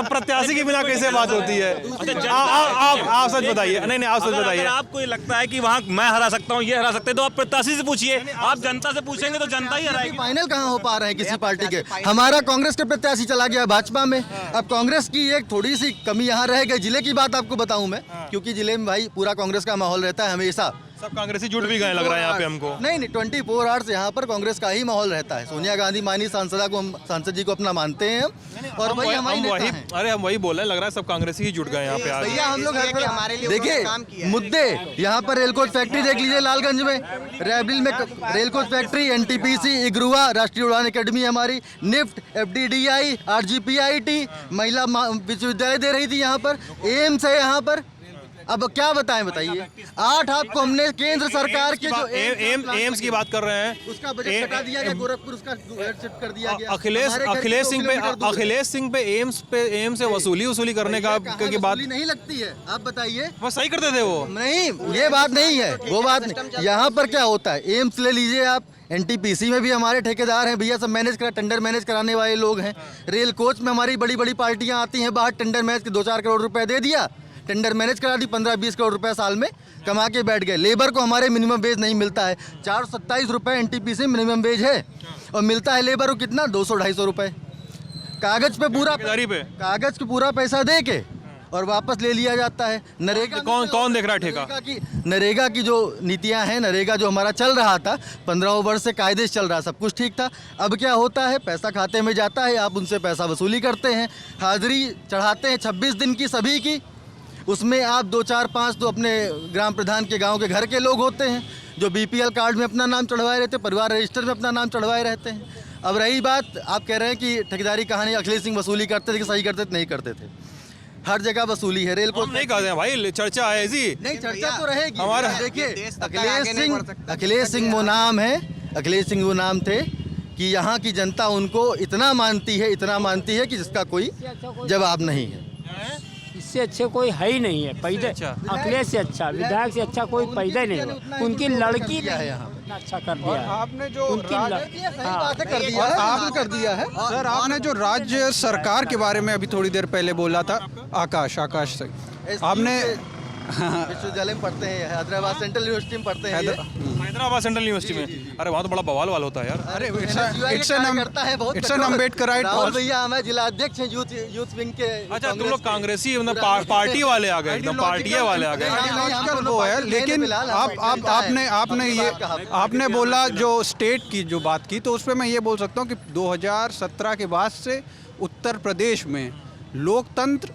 [SPEAKER 1] प्रत्याशी के बिना कैसे बात होती है? आप सच बताइए। नहीं आप सच बताइए।
[SPEAKER 3] आपको ये लगता है कि वहाँ मैं हरा सकता हूँ, ये हरा सकते हैं, तो आप प्रत्याशी से पूछिए। आप जनता से पूछेंगे तो जनता ही हराएगी।
[SPEAKER 11] फाइनल कहाँ हो पा रहे हैं किसी पार्टी के? हमारा कांग्रेस के प्रत्याशी चला गया भाजपा में। अब कांग्रेस की एक थोड़ी सी कमी यहाँ रह गई। जिले की बात आपको बताऊं मैं, क्योंकि जिले में भाई पूरा कांग्रेस का माहौल रहता है हमेशा।
[SPEAKER 1] सब कांग्रेसी जुट भी गए लग रहा है यहाँ पे हमको।
[SPEAKER 11] नहीं 24 आवर्स यहाँ पर कांग्रेस का ही माहौल रहता है। सोनिया गांधी मानी सांसद जी को अपना मानते हैं और वही हमारी नेता हैं।
[SPEAKER 1] अरे हम वही बोल रहे हैं, लग रहा है सब कांग्रेसी ही जुट गए यहाँ पे आज।
[SPEAKER 11] भैया हम लोग देखिए मुद्दे यहाँ पर रेल कोच फैक्ट्री देख लीजिए लालगंज में, रायबरेली में रेल कोच फैक्ट्री, NTPC, इग्रुआ, राष्ट्रीय उड़ान अकेडमी हमारी, निफ्ट, FDDI, RGPIT, महिला विश्वविद्यालय दे रही थी यहाँ पर, एम्स है यहाँ पर। अब क्या बताएं बताइए। 8 आपको हमने केंद्र सरकार के जो
[SPEAKER 1] एम्स की बात कर रहे हैं,
[SPEAKER 11] उसका बजट कटा दिया गया, गोरखपुर उसका शिफ्ट कर दिया गया।
[SPEAKER 1] अखिलेश सिंह पे एम्स से वसूली करने का की बात
[SPEAKER 11] नहीं लगती है। आप बताइए।
[SPEAKER 1] वो सही करते थे वो।
[SPEAKER 11] नहीं ये बात नहीं है, वो बात नहीं। यहाँ पर क्या होता है, एम्स ले लीजिए आप, NTPC में भी हमारे ठेकेदार हैं भैया, सब मैनेज करा, टेंडर मैनेज कराने वाले लोग हैं। रेल कोच में हमारी बड़ी बड़ी पार्टियां आती हैं बाहर, टेंडर मैनेज के 2-4 करोड़ रुपए दे दिया, टेंडर मैनेज करा दी, 15-20 करोड़ रुपए साल में कमा के बैठ गए। लेबर को हमारे मिनिमम वेज नहीं मिलता है, 427 रुपये NTPC मिनिमम वेज है, और मिलता है लेबर को कितना, 200-250 रुपये। कागज पे कागज पे पूरा पैसा दे के और वापस ले लिया जाता है। नरेगा
[SPEAKER 1] कौन देख रहा है ठेका?
[SPEAKER 11] नरेगा की जो नीतियां हैं, नरेगा जो हमारा चल रहा था 15 वर्ष से कायदे से चल रहा, सब कुछ ठीक था। अब क्या होता है, पैसा खाते में जाता है, आप उनसे पैसा वसूली करते हैं, हाजिरी चढ़ाते हैं 26 दिन की सभी की, उसमें आप 2-4-5 तो अपने ग्राम प्रधान के गांव के घर के लोग होते हैं जो BPL कार्ड में अपना नाम चढ़वाए रहते हैं, परिवार रजिस्टर में अपना नाम चढ़वाए रहते हैं। अब रही बात, आप कह रहे हैं कि ठेकेदारी कहानी अखिलेश सिंह वसूली करते थे कि सही करते थे? नहीं करते थे, हर जगह वसूली है। रेल को
[SPEAKER 1] नहीं कहते हैं भाई, चर्चा है ऐसी।
[SPEAKER 11] नहीं चर्चा तो रहेगी
[SPEAKER 1] हमारा।
[SPEAKER 11] देखिए अखिलेश सिंह वो नाम है, अखिलेश सिंह वो नाम थे कि यहाँ की जनता उनको इतना मानती है कि जिसका कोई जवाब नहीं है।
[SPEAKER 12] इससे अच्छे कोई है ही नहीं है पैदा। अखिलेश से अच्छा, विधायक से अच्छा कोई पैदा ही नहीं हुआ। उनकी लड़की
[SPEAKER 11] है यहाँ
[SPEAKER 12] अच्छा कर दिया है।
[SPEAKER 10] आपने जो
[SPEAKER 12] उनकी
[SPEAKER 11] बातें कर दिया है,
[SPEAKER 10] आपने कर दिया है सर। आपने जो राज्य सरकार के बारे में अभी थोड़ी देर पहले बोला था, आकाश से आपने
[SPEAKER 11] विश्वविद्यालय में पढ़ते हैं, हैदराबाद सेंट्रल यूनिवर्सिटी में पढ़ते हैं,
[SPEAKER 1] हैदराबाद सेंट्रल यूनिवर्सिटी में। अरे वहाँ तो बड़ा बवाल होता है यार।
[SPEAKER 11] अरे इट्स एन
[SPEAKER 10] अम्बेडकराइट।
[SPEAKER 11] और भैया हमें जिला अध्यक्ष हैं यूथ विंग के।
[SPEAKER 1] अच्छा तुम लोग कांग्रेसी मतलब पार्टी वाले आ गए, एकदम पार्टी वाले आ गए।
[SPEAKER 10] वो है, लेकिन आपने बोला जो स्टेट की जो बात की, तो उस पर मैं ये बोल सकता हूँ कि 2017 के बाद से उत्तर प्रदेश में लोकतंत्र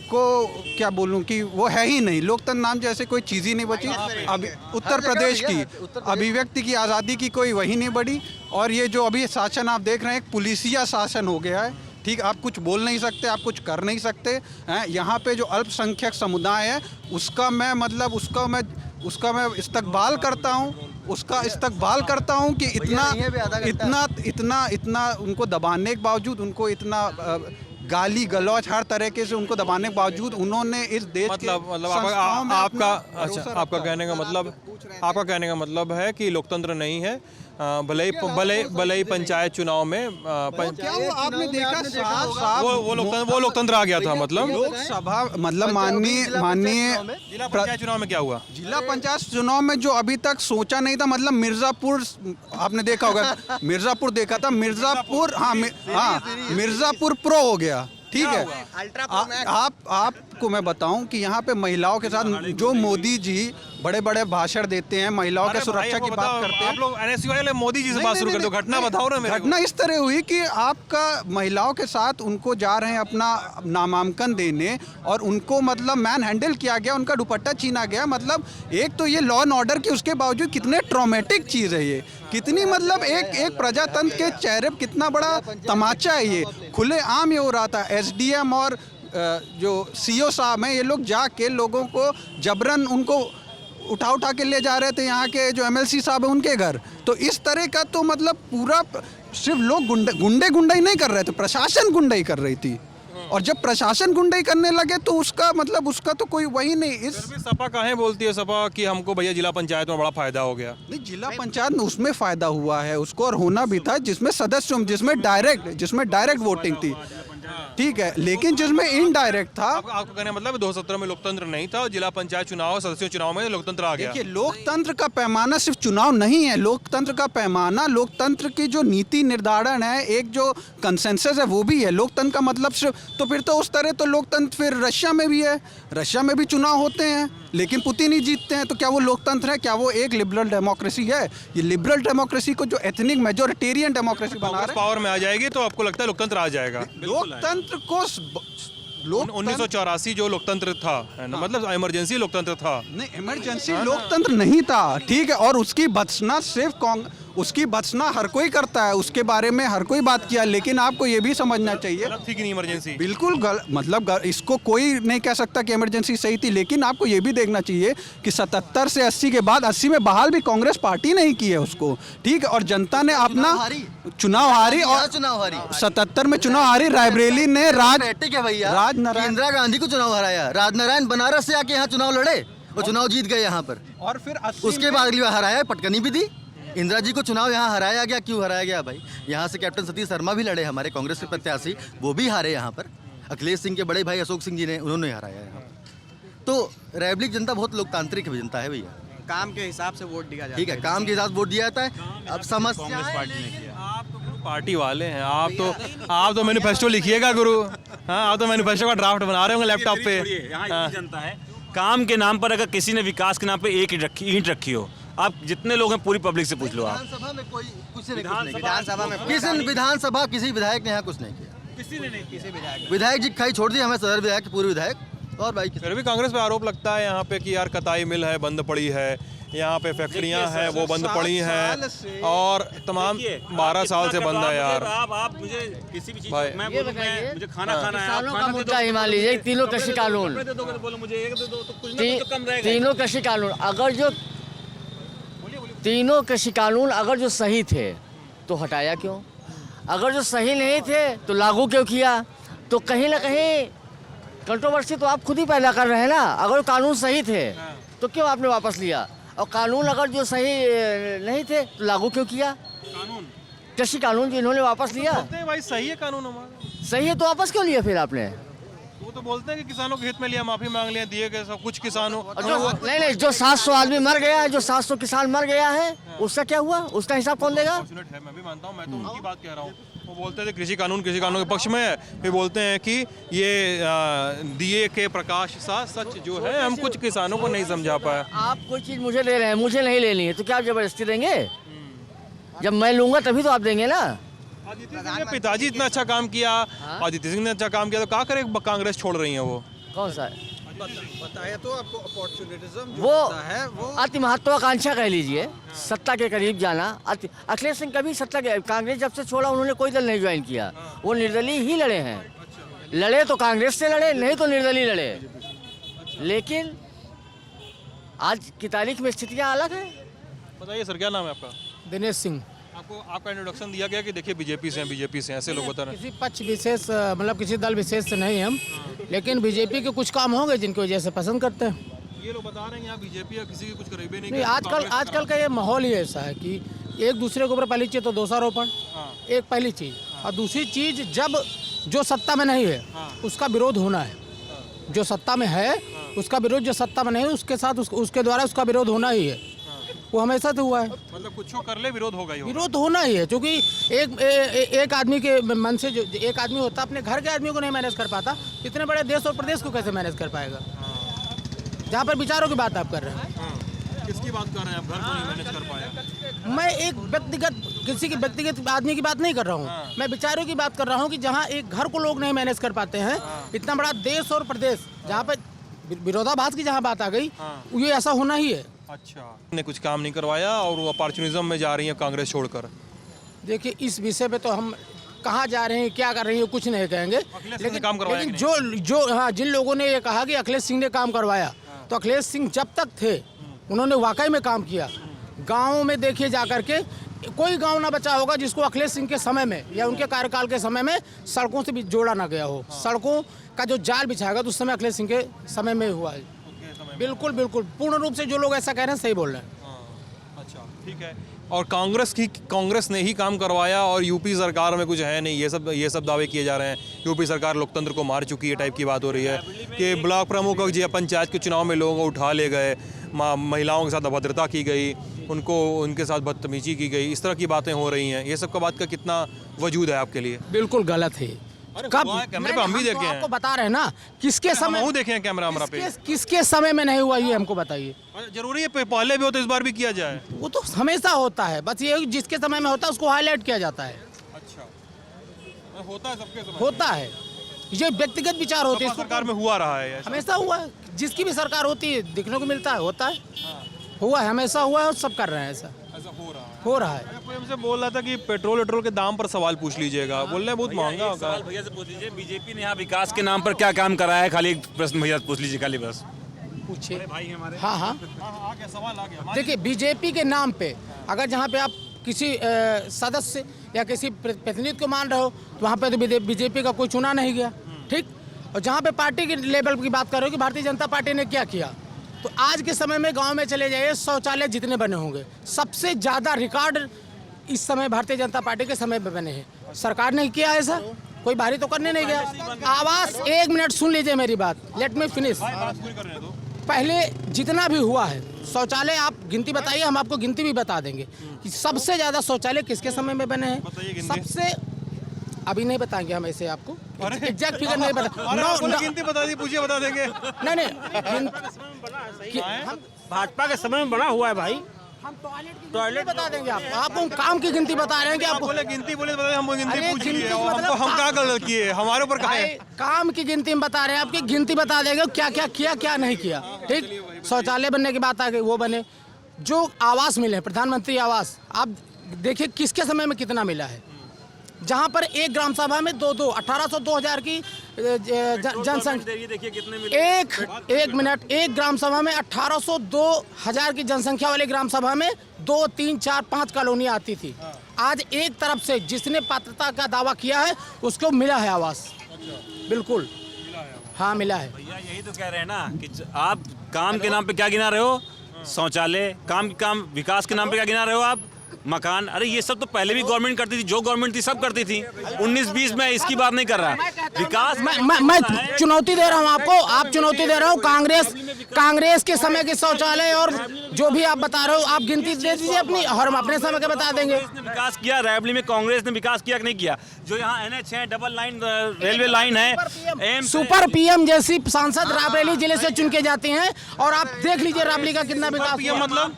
[SPEAKER 10] को क्या बोलूं कि वो है ही नहीं। लोकतंत्र नाम जैसे कोई चीज़ ही नहीं बची। अभी उत्तर प्रदेश की अभिव्यक्ति की आज़ादी की कोई वही नहीं बढ़ी। और ये जो अभी शासन आप देख रहे हैं, एक पुलिसिया शासन हो गया है। ठीक, आप कुछ बोल नहीं सकते, आप कुछ कर नहीं सकते हैं। यहाँ पे जो अल्पसंख्यक समुदाय है उसका मैं इस्तकबाल करता हूँ कि इतना उनको दबाने के बावजूद, उनको इतना गाली गलौज हर तरीके से उनको दबाने के बावजूद उन्होंने इस देश
[SPEAKER 1] आपका कहने का मतलब है कि लोकतंत्र नहीं है। भले ही पंचायत चुनाव में
[SPEAKER 10] आपने देखा
[SPEAKER 1] वो लोकतंत्र आ गया था। मतलब
[SPEAKER 10] लोकसभा मतलब माननीय
[SPEAKER 1] जिला पंचायत चुनाव में क्या हुआ?
[SPEAKER 10] जिला पंचायत चुनाव में जो अभी तक सोचा नहीं था, मतलब मिर्जापुर आपने देखा होगा, मिर्जापुर देखा था, मिर्जापुर प्रो हो गया। ठीक है, आपको मैं बताऊं कि यहाँ पे महिलाओं के साथ जो मोदी जी बड़े बड़े भाषण देते हैं, महिलाओं के सुरक्षा की बात करते हैं।
[SPEAKER 1] आप लोग एनएसयू वाले मोदी जी से बात शुरू कर दो, घटना बताओ ना मेरे को।
[SPEAKER 10] घटना इस तरह हुई कि आपका महिलाओं के साथ उनको जा रहे हैं अपना नामांकन देने और उनको मतलब मैन हैंडल किया गया, उनका दुपट्टा छीना गया। मतलब एक तो ये लॉ एंड ऑर्डर की उसके बावजूद कितने ट्रॉमेटिक चीज़ है ये, कितनी मतलब एक प्रजातंत्र के चेहरे पर कितना बड़ा तमाचा है ये। खुले आम ये हो रहा था। एसडीएम और जो सीओ साहब हैं ये लोग जाके लोगों को जबरन उनको उठा के ले जा रहे थे, यहाँ के जो एमएलसी साहब हैं उनके घर। तो इस तरह का तो मतलब पूरा सिर्फ लोग गुंडाई नहीं कर रहे थे, प्रशासन गुंडाई कर रही थी। और जब प्रशासन गुंडाई करने लगे तो उसका मतलब उसका तो कोई वही नहीं। इस
[SPEAKER 1] सपा कहें बोलती है सपा कि हमको भैया जिला पंचायत में बड़ा फायदा हो गया।
[SPEAKER 10] नहीं, जिला पंचायत में उसमें फायदा हुआ है उसको, और होना भी था, जिसमें सदस्य जिसमें डायरेक्ट वोटिंग थी, ठीक है। लेकिन जिसमें इनडायरेक्ट था,
[SPEAKER 1] आपको कहने मतलब 2017 में लोकतंत्र नहीं था और जिला पंचायत चुनाव सदस्यों चुनाव में लोकतंत्र आ गया।
[SPEAKER 10] देखिए, लोकतंत्र का पैमाना सिर्फ चुनाव नहीं है। लोकतंत्र का पैमाना लोकतंत्र की जो नीति निर्धारण है, एक जो कंसेंसस है वो भी है। लोकतंत्र का मतलब सिर्फ तो फिर तो उस तरह तो लोकतंत्र फिर रशिया में भी है। रशिया में भी चुनाव होते हैं लेकिन पुतिन ही जीतते हैं। तो क्या वो लोकतंत्र है? क्या वो एक लिबरल डेमोक्रेसी है? ये लिबरल डेमोक्रेसी को जो एथनिक मेजोरिटेरियन डेमोक्रेसी बना रहे हैं,
[SPEAKER 1] पावर में आ जाएगी तो आपको लगता है लोकतंत्र आ जाएगा?
[SPEAKER 10] लोकतंत्र को
[SPEAKER 1] 1984 जो लोकतंत्र था, मतलब इमरजेंसी लोकतंत्र था।
[SPEAKER 10] नहीं, इमरजेंसी लोकतंत्र नहीं था, ठीक है। और उसकी भत्सना सिर्फ उसकी भत्सना हर कोई करता है, उसके बारे में हर कोई बात किया। लेकिन आपको ये भी समझना चाहिए
[SPEAKER 1] थी कि नहीं इमरजेंसी,
[SPEAKER 10] बिल्कुल मतलब इसको कोई नहीं कह सकता कि इमरजेंसी सही थी। लेकिन आपको ये भी देखना चाहिए कि 77 से 80 के बाद 80 में बहाल भी कांग्रेस पार्टी नहीं की है उसको, ठीक है। और जनता ने अपना चुनाव हारी और 77 में चुनाव हारी। रायबरेली ने
[SPEAKER 11] इंदिरा गांधी को चुनाव हराया। राजनारायण बनारस से आके यहाँ चुनाव लड़े और चुनाव जीत गए यहाँ पर।
[SPEAKER 10] और फिर
[SPEAKER 11] उसके बाद अगली बार हराया, पटकनी भी दी। इंदिरा जी को चुनाव यहाँ हराया गया। क्यों हराया गया भाई? यहाँ से कैप्टन सतीश शर्मा भी लड़े, हमारे कांग्रेस के प्रत्याशी, वो भी हारे यहाँ पर। अखिलेश सिंह के बड़े भाई अशोक सिंह जी ने, उन्होंने हराया यहाँ पर। तो रेपब्लिक जनता बहुत लोकतांत्रिक जनता है भैया।
[SPEAKER 6] काम के हिसाब से वोट दिया जाता है।
[SPEAKER 11] ठीक है, काम के हिसाब से वोट दिया जाता है। अब समस्या
[SPEAKER 1] पार्टी वाले हैं आप तो मैनिफेस्टो लिखिएगा गुरु। हाँ, आप तो मैनिफेस्टो का ड्राफ्ट बना रहे होंगे लैपटॉप पे।
[SPEAKER 3] यहाँ जनता है, काम के नाम पर अगर किसी ने विकास के नाम पे एक ईंट रखी हो, आप जितने लोग हैं पूरी पब्लिक से पूछ लो। आप
[SPEAKER 11] विधानसभा में कोई कुछ नहीं, विधानसभा किसी विधायक ने यहाँ कुछ नहीं किया,
[SPEAKER 6] किसी ने नहीं, किसी
[SPEAKER 11] विधायक जी खाई छोड़ दी हमें, सदर विधायक पूरे विधायक। और भाई
[SPEAKER 1] फिर भी कांग्रेस पे आरोप लगता है यहाँ पे कि यार कताई मिल है बंद पड़ी है, यहाँ पे फैक्ट्रियाँ हैं वो बंद पड़ी हैं, और तमाम 12 साल से बंद है यार।
[SPEAKER 3] आप मुझे किसी भी चीज
[SPEAKER 1] भाई,
[SPEAKER 3] मैं मुझे खाना खाना है,
[SPEAKER 5] किसानों का मुद्दा ही मान लीजिए, तीनों कृषि कानून, तीनों कृषि कानून अगर जो तीनों कृषि कानून अगर जो सही थे तो हटाया क्यों? अगर जो सही नहीं थे तो लागू क्यों किया? तो कहीं ना कहीं कंट्रोवर्सी तो आप खुद ही पैदा कर रहे हैं ना। अगर कानून सही थे तो क्यों आपने वापस लिया? और कानून अगर जो सही नहीं थे तो लागू क्यों किया? कृषि कानून जो इन्होंने वापस लिया,
[SPEAKER 1] भाई सही है कानून हमारा,
[SPEAKER 5] सही है तो वापस क्यों लिया फिर आपने?
[SPEAKER 1] वो तो बोलते हैं कि किसानों के हित में लिया, माफी मांग लिया, दिए गए सब कुछ किसानों।
[SPEAKER 5] नहीं, जो 700 आदमी मर गया है, जो 700 किसान मर गया है, उसका क्या हुआ? उसका हिसाब कौन देगा?
[SPEAKER 1] मैं भी मानता हूँ, मैं तो उनकी बात कह रहा हूँ। वो बोलते थे कृषि कानून के पक्ष में है, फिर बोलते हैं कि ये दिए के प्रकाश सा सच जो है हम कुछ किसानों को नहीं समझा पाया।
[SPEAKER 5] आप कोई चीज़ मुझे दे रहे हैं, मुझे नहीं लेनी है, तो क्या आप जबरदस्ती देंगे? जब मैं लूंगा तभी तो आप देंगे ना।
[SPEAKER 1] आदित्य सिंह ने पिताजी इतना अच्छा काम किया, आदित्य सिंह ने अच्छा काम किया, तो क्या करे कांग्रेस छोड़ रही है वो?
[SPEAKER 5] कौन सा
[SPEAKER 10] बताया तो आपको, अपॉर्चुनिटिज्म
[SPEAKER 5] वो है, वो अति महत्वाकांक्षा कह लीजिए, सत्ता के करीब जाना। अखिलेश सिंह कभी सत्ता के, कांग्रेस जब से छोड़ा उन्होंने कोई दल नहीं ज्वाइन किया, वो निर्दलीय ही लड़े हैं। लड़े तो कांग्रेस से लड़े, नहीं तो निर्दलीय लड़े। लेकिन आज की तारीख में स्थितियाँ अलग है।
[SPEAKER 1] बताइए सर, क्या नाम है आपका?
[SPEAKER 13] दिनेश सिंह।
[SPEAKER 1] आपको आपका इंट्रोडक्शन दिया गया कि देखिए बीजेपी से ऐसे लोग बता रहे हैं।
[SPEAKER 13] किसी पक्ष विशेष मतलब किसी दल विशेष से नहीं हम, लेकिन बीजेपी के कुछ काम होंगे जिनकी वजह से पसंद करते हैं।
[SPEAKER 1] ये लोग बता रहे हैं यहाँ बीजेपी किसी की कुछ करीबी नहीं।
[SPEAKER 13] आजकल का ये माहौल ही ऐसा है कि एक दूसरे के ऊपर पहली चीज़ तो दोषारोपण, एक पहली चीज़, और दूसरी चीज़ जब जो सत्ता में नहीं है उसका विरोध होना है। जो सत्ता में है उसका विरोध, जो सत्ता में नहीं है उसके साथ उसके द्वारा उसका विरोध होना ही है। वो हमेशा से हुआ है।
[SPEAKER 1] मतलब कुछ कर ले विरोध होगा ही होगा।
[SPEAKER 13] विरोध होना ही है, क्योंकि एक आदमी के मन से जो एक आदमी होता अपने घर के आदमी को नहीं मैनेज कर पाता, इतने बड़े देश और प्रदेश को कैसे मैनेज कर पाएगा? जहाँ पर विचारों की बात आप कर रहे हैं।
[SPEAKER 1] किसकी बात कर रहे हैं आप? घर को नहीं मैनेज कर पाया?
[SPEAKER 13] मैं एक व्यक्तिगत किसी की व्यक्तिगत आदमी की बात नहीं कर रहा हूँ, मैं विचारों की बात कर रहा हूँ कि जहाँ एक घर को लोग नहीं मैनेज कर पाते हैं, इतना बड़ा देश और प्रदेश जहाँ पे विरोधाभास की जहाँ बात आ गई, ये ऐसा होना ही है।
[SPEAKER 1] अच्छा, ने कुछ काम नहीं करवाया और वो अपॉर्चुनिज्म में जा रही है कांग्रेस छोड़कर।
[SPEAKER 13] देखिए इस विषय पे तो हम कहाँ जा रहे हैं, क्या कर रहे हैं, कुछ नहीं कहेंगे, लेकिन जो हाँ जिन लोगों ने ये कहा कि अखिलेश सिंह ने काम करवाया, तो अखिलेश सिंह जब तक थे उन्होंने वाकई में काम किया। गाँव में देखिए जा करके कोई गांव ना बचा होगा जिसको अखिलेश सिंह के समय में या उनके कार्यकाल के समय में सड़कों से भी जोड़ा ना गया हो। सड़कों का जो जाल बिछाया गया तो उस समय अखिलेश सिंह के समय में हुआ है। बिल्कुल बिल्कुल पूर्ण रूप से जो लोग ऐसा कह रहे हैं सही बोल रहे हैं।
[SPEAKER 1] अच्छा ठीक है। और कांग्रेस ने ही काम करवाया और यूपी सरकार में कुछ है नहीं, ये सब दावे किए जा रहे हैं। यूपी सरकार लोकतंत्र को मार चुकी है टाइप की बात हो रही है कि ब्लॉक प्रमुख या पंचायत के चुनाव में लोगों को उठा ले गए, महिलाओं के साथ अभद्रता की गई, उनके साथ बदतमीजी की गई, इस तरह की बातें हो रही हैं। ये सब का बात का कितना वजूद है आपके लिए?
[SPEAKER 13] बिल्कुल गलत है।
[SPEAKER 1] कब कैमरे पे हम भी देखे हैं,
[SPEAKER 13] आपको बता रहे हैं ना, किसके समय
[SPEAKER 1] देखे हैं कैमरा हमारा पे,
[SPEAKER 13] किसके समय में नहीं हुआ ये हमको बताइए।
[SPEAKER 1] जरूरी है पहले भी हो तो इस बार भी किया जाए?
[SPEAKER 13] वो तो हमेशा होता है, बस ये जिसके समय में होता है उसको हाईलाइट किया जाता है।
[SPEAKER 1] अच्छा, होता है सबके समय?
[SPEAKER 13] होता है, ये व्यक्तिगत विचार होते हैं।
[SPEAKER 1] सरकार में हुआ रहा है,
[SPEAKER 13] हमेशा हुआ है, जिसकी भी सरकार होती है दिखने को मिलता है, होता है, हुआ है, हमेशा हुआ है और सब कर रहे हैं ऐसा हो रहा है।
[SPEAKER 1] कोई हमसे बोल रहा था कि पेट्रोल के दाम पर सवाल पूछ लीजिएगा, बोल रहे हैं बहुत महंगा होगा।
[SPEAKER 3] भैया से पूछ लीजिए बीजेपी ने यहाँ विकास के नाम पर क्या काम करा है, खाली एक प्रश्न भैया पूछ लीजिए खाली बस।
[SPEAKER 13] पूछिए
[SPEAKER 3] भाई हमारे।
[SPEAKER 13] हाँ हाँ
[SPEAKER 1] आ गया सवाल आ गया।
[SPEAKER 13] देखिए बीजेपी के नाम पे अगर जहाँ पे आप किसी सदस्य या किसी प्रतिनिधि को मान रहे हो तो वहाँ पे तो बीजेपी का कोई चुना नहीं गया, ठीक। और जहाँ पे पार्टी के लेवल की बात कर रहे हो कि भारतीय जनता पार्टी ने क्या किया, तो आज के समय में गांव में चले जाइए, शौचालय जितने बने होंगे सबसे ज़्यादा रिकॉर्ड इस समय भारतीय जनता पार्टी के समय में बने हैं। सरकार ने किया ऐसा, कोई बाहरी तो करने नहीं गया। आवास, एक मिनट सुन लीजिए मेरी बात, लेट मी फिनिश। पहले जितना भी हुआ है शौचालय, आप गिनती बताइए, हम आपको गिनती भी बता देंगे कि सबसे ज़्यादा शौचालय किसके समय में बने हैं। सबसे अभी नहीं बताएंगे हम ऐसे आपको एग्जैक्ट फिगर नहीं बता,
[SPEAKER 1] गिनती बता दी, पूछिए बता देंगे।
[SPEAKER 13] नहीं
[SPEAKER 12] भाजपा के समय में बना हुआ है भाई,
[SPEAKER 13] हम टॉयलेट बता देंगे आपको हम काम की गिनती बता रहे हैं कि आपको
[SPEAKER 1] गिनती बोले बता दें, हम गिनती पूछ लिए, हम क्या गलत किए, हमारे ऊपर कहा है।
[SPEAKER 13] काम की गिनती हम बता रहे हैं, आपकी गिनती बता देंगे क्या क्या किया क्या नहीं किया, ठीक। शौचालय बनने की बात आ गई, वो बने। जो आवास मिले, प्रधानमंत्री आवास, आप देखिए किसके समय में कितना मिला है। जहाँ पर एक ग्राम सभा में 1800 2000 की जनसंख्या,
[SPEAKER 3] देखिए कितने मिले।
[SPEAKER 13] एक मिनट, एक ग्राम सभा में 1800 2000 की जनसंख्या वाले ग्राम सभा में 2 3 4 5 कॉलोनियाँ आती थी। आज एक तरफ से जिसने पात्रता का दावा किया है उसको मिला है आवास। बिल्कुल हाँ मिला है।
[SPEAKER 3] भैया यही तो कह रहे हैं ना कि आप काम के नाम पे क्या गिना रहे हो, शौचालय, काम विकास के नाम पे क्या गिना रहे हो आप, मकान। अरे ये सब तो पहले भी गवर्नमेंट करती थी, जो गवर्नमेंट थी सब करती थी। 19-20 में इसकी बात नहीं कर रहा, विकास।
[SPEAKER 13] मैं चुनौती दे रहा हूँ आपको, आप चुनौती दे रहे हो। कांग्रेस के समय के शौचालय और जो भी आप बता रहे हो, आप गिनती दे दीजिए अपनी और हम अपने समय के बता देंगे।
[SPEAKER 3] विकास किया रायबरेली में, कांग्रेस ने विकास किया कि नहीं किया? जो यहाँ NH है, डबल लाइन रेलवे लाइन है,
[SPEAKER 13] सुपर PM जैसी सांसद रायबरेली जिले से चुन के जाती हैं और आप देख लीजिए रायबरेली का कितना विकास हुआ।
[SPEAKER 1] मतलब